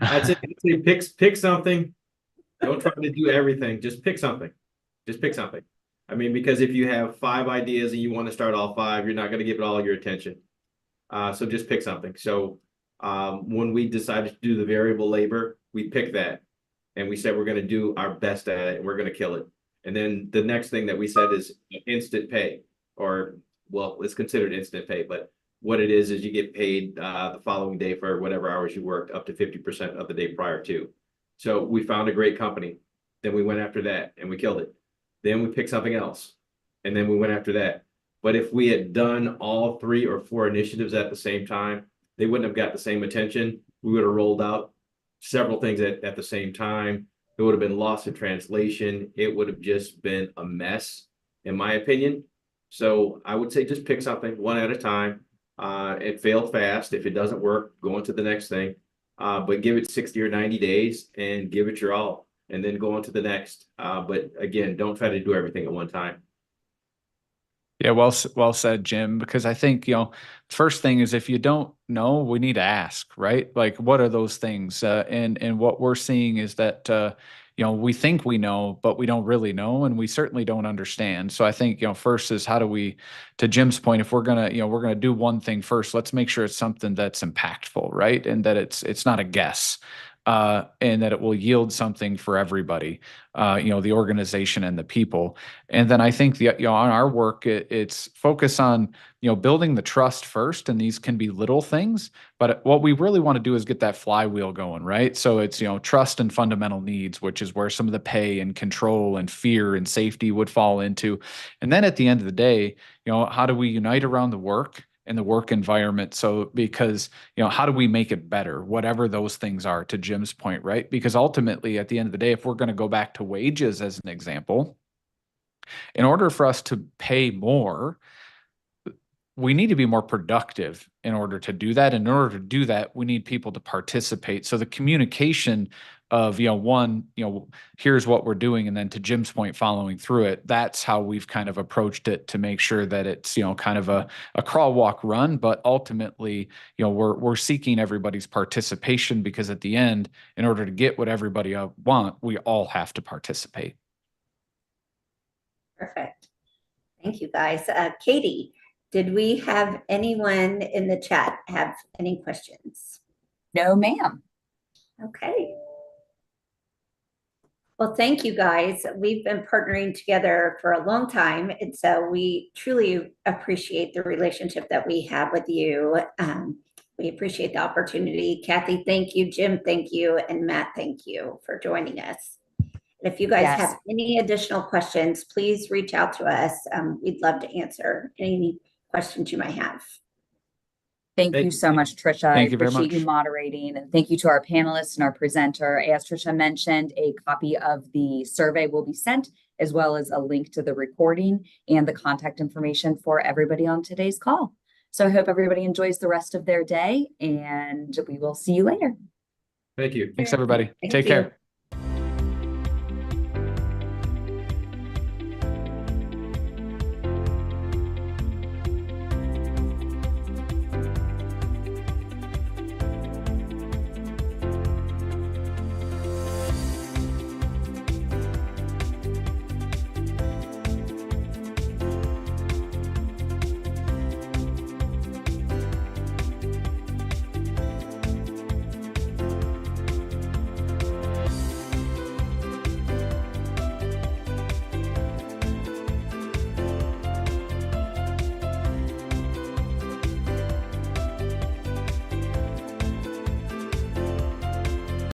I'd say pick something. Don't try to do everything. Just pick something. Just pick something. I mean, because if you have 5 ideas and you want to start all 5, you're not going to give it all your attention. So just pick something. So when we decided to do the variable labor, we picked that and we said we're going to do our best at it and we're going to kill it. And then the next thing that we said is instant pay, or well, it's considered instant pay, but what it is you get paid the following day for whatever hours you worked, up to 50% of the day prior to. So we found a great company. Then we went after that and we killed it. Then we picked something else and then we went after that. But if we had done all 3 or 4 initiatives at the same time, they wouldn't have got the same attention. We would have rolled out several things at the same time. It would have been lost in translation. It would have just been a mess, in my opinion. So I would say just pick something one at a time. It fail fast. If it doesn't work, go on to the next thing. But give it 60 or 90 days and give it your all, and then go on to the next. But again, don't try to do everything at one time. Yeah, well said, Jim, because I think, first thing is if you don't know, we need to ask, right? Like, what are those things? And what we're seeing is that, we think we know, but we don't really know, and we certainly don't understand. So I think, first is how do we, to Jim's point, if we're gonna, we're gonna do one thing first, let's make sure it's something that's impactful, right? And that it's not a guess. And that it will yield something for everybody, the organization and the people. And then I think on our work, it's focus on, building the trust first. And these can be little things, but what we really want to do is get that flywheel going, right? So it's, trust and fundamental needs, which is where some of the pay and control and fear and safety would fall into. And then at the end of the day, how do we unite around the work and the work environment? So because, how do we make it better, whatever those things are, to Jim's point, right? Because ultimately at the end of the day, if we're going to go back to wages as an example, in order for us to pay more, we need to be more productive in order to do that. In order to do that, we need people to participate. So the communication of, here's what we're doing. And then to Jim's point, following through it, that's how we've kind of approached it to make sure that it's, kind of a crawl, walk, run. But ultimately, we're seeking everybody's participation, because at the end, in order to get what everybody want, we all have to participate. Perfect. Thank you, guys. Katie, did we have anyone in the chat have any questions? No, ma'am. Okay. Well, thank you, guys. We've been partnering together for a long time, and so we truly appreciate the relationship that we have with you. We appreciate the opportunity. Kathy, thank you. Jim, thank you. And Matt, thank you for joining us. And if you guys Yes. have any additional questions, please reach out to us. We'd love to answer any questions you might have. Thank you so much, Trisha. I Thank you very appreciate you much. moderating, and thank you to our panelists and our presenter. As Trisha mentioned, a copy of the survey will be sent, as well as a link to the recording and the contact information for everybody on today's call. So I hope everybody enjoys the rest of their day, and we will see you later. Thank you. Thanks, everybody. Thank Take you. care.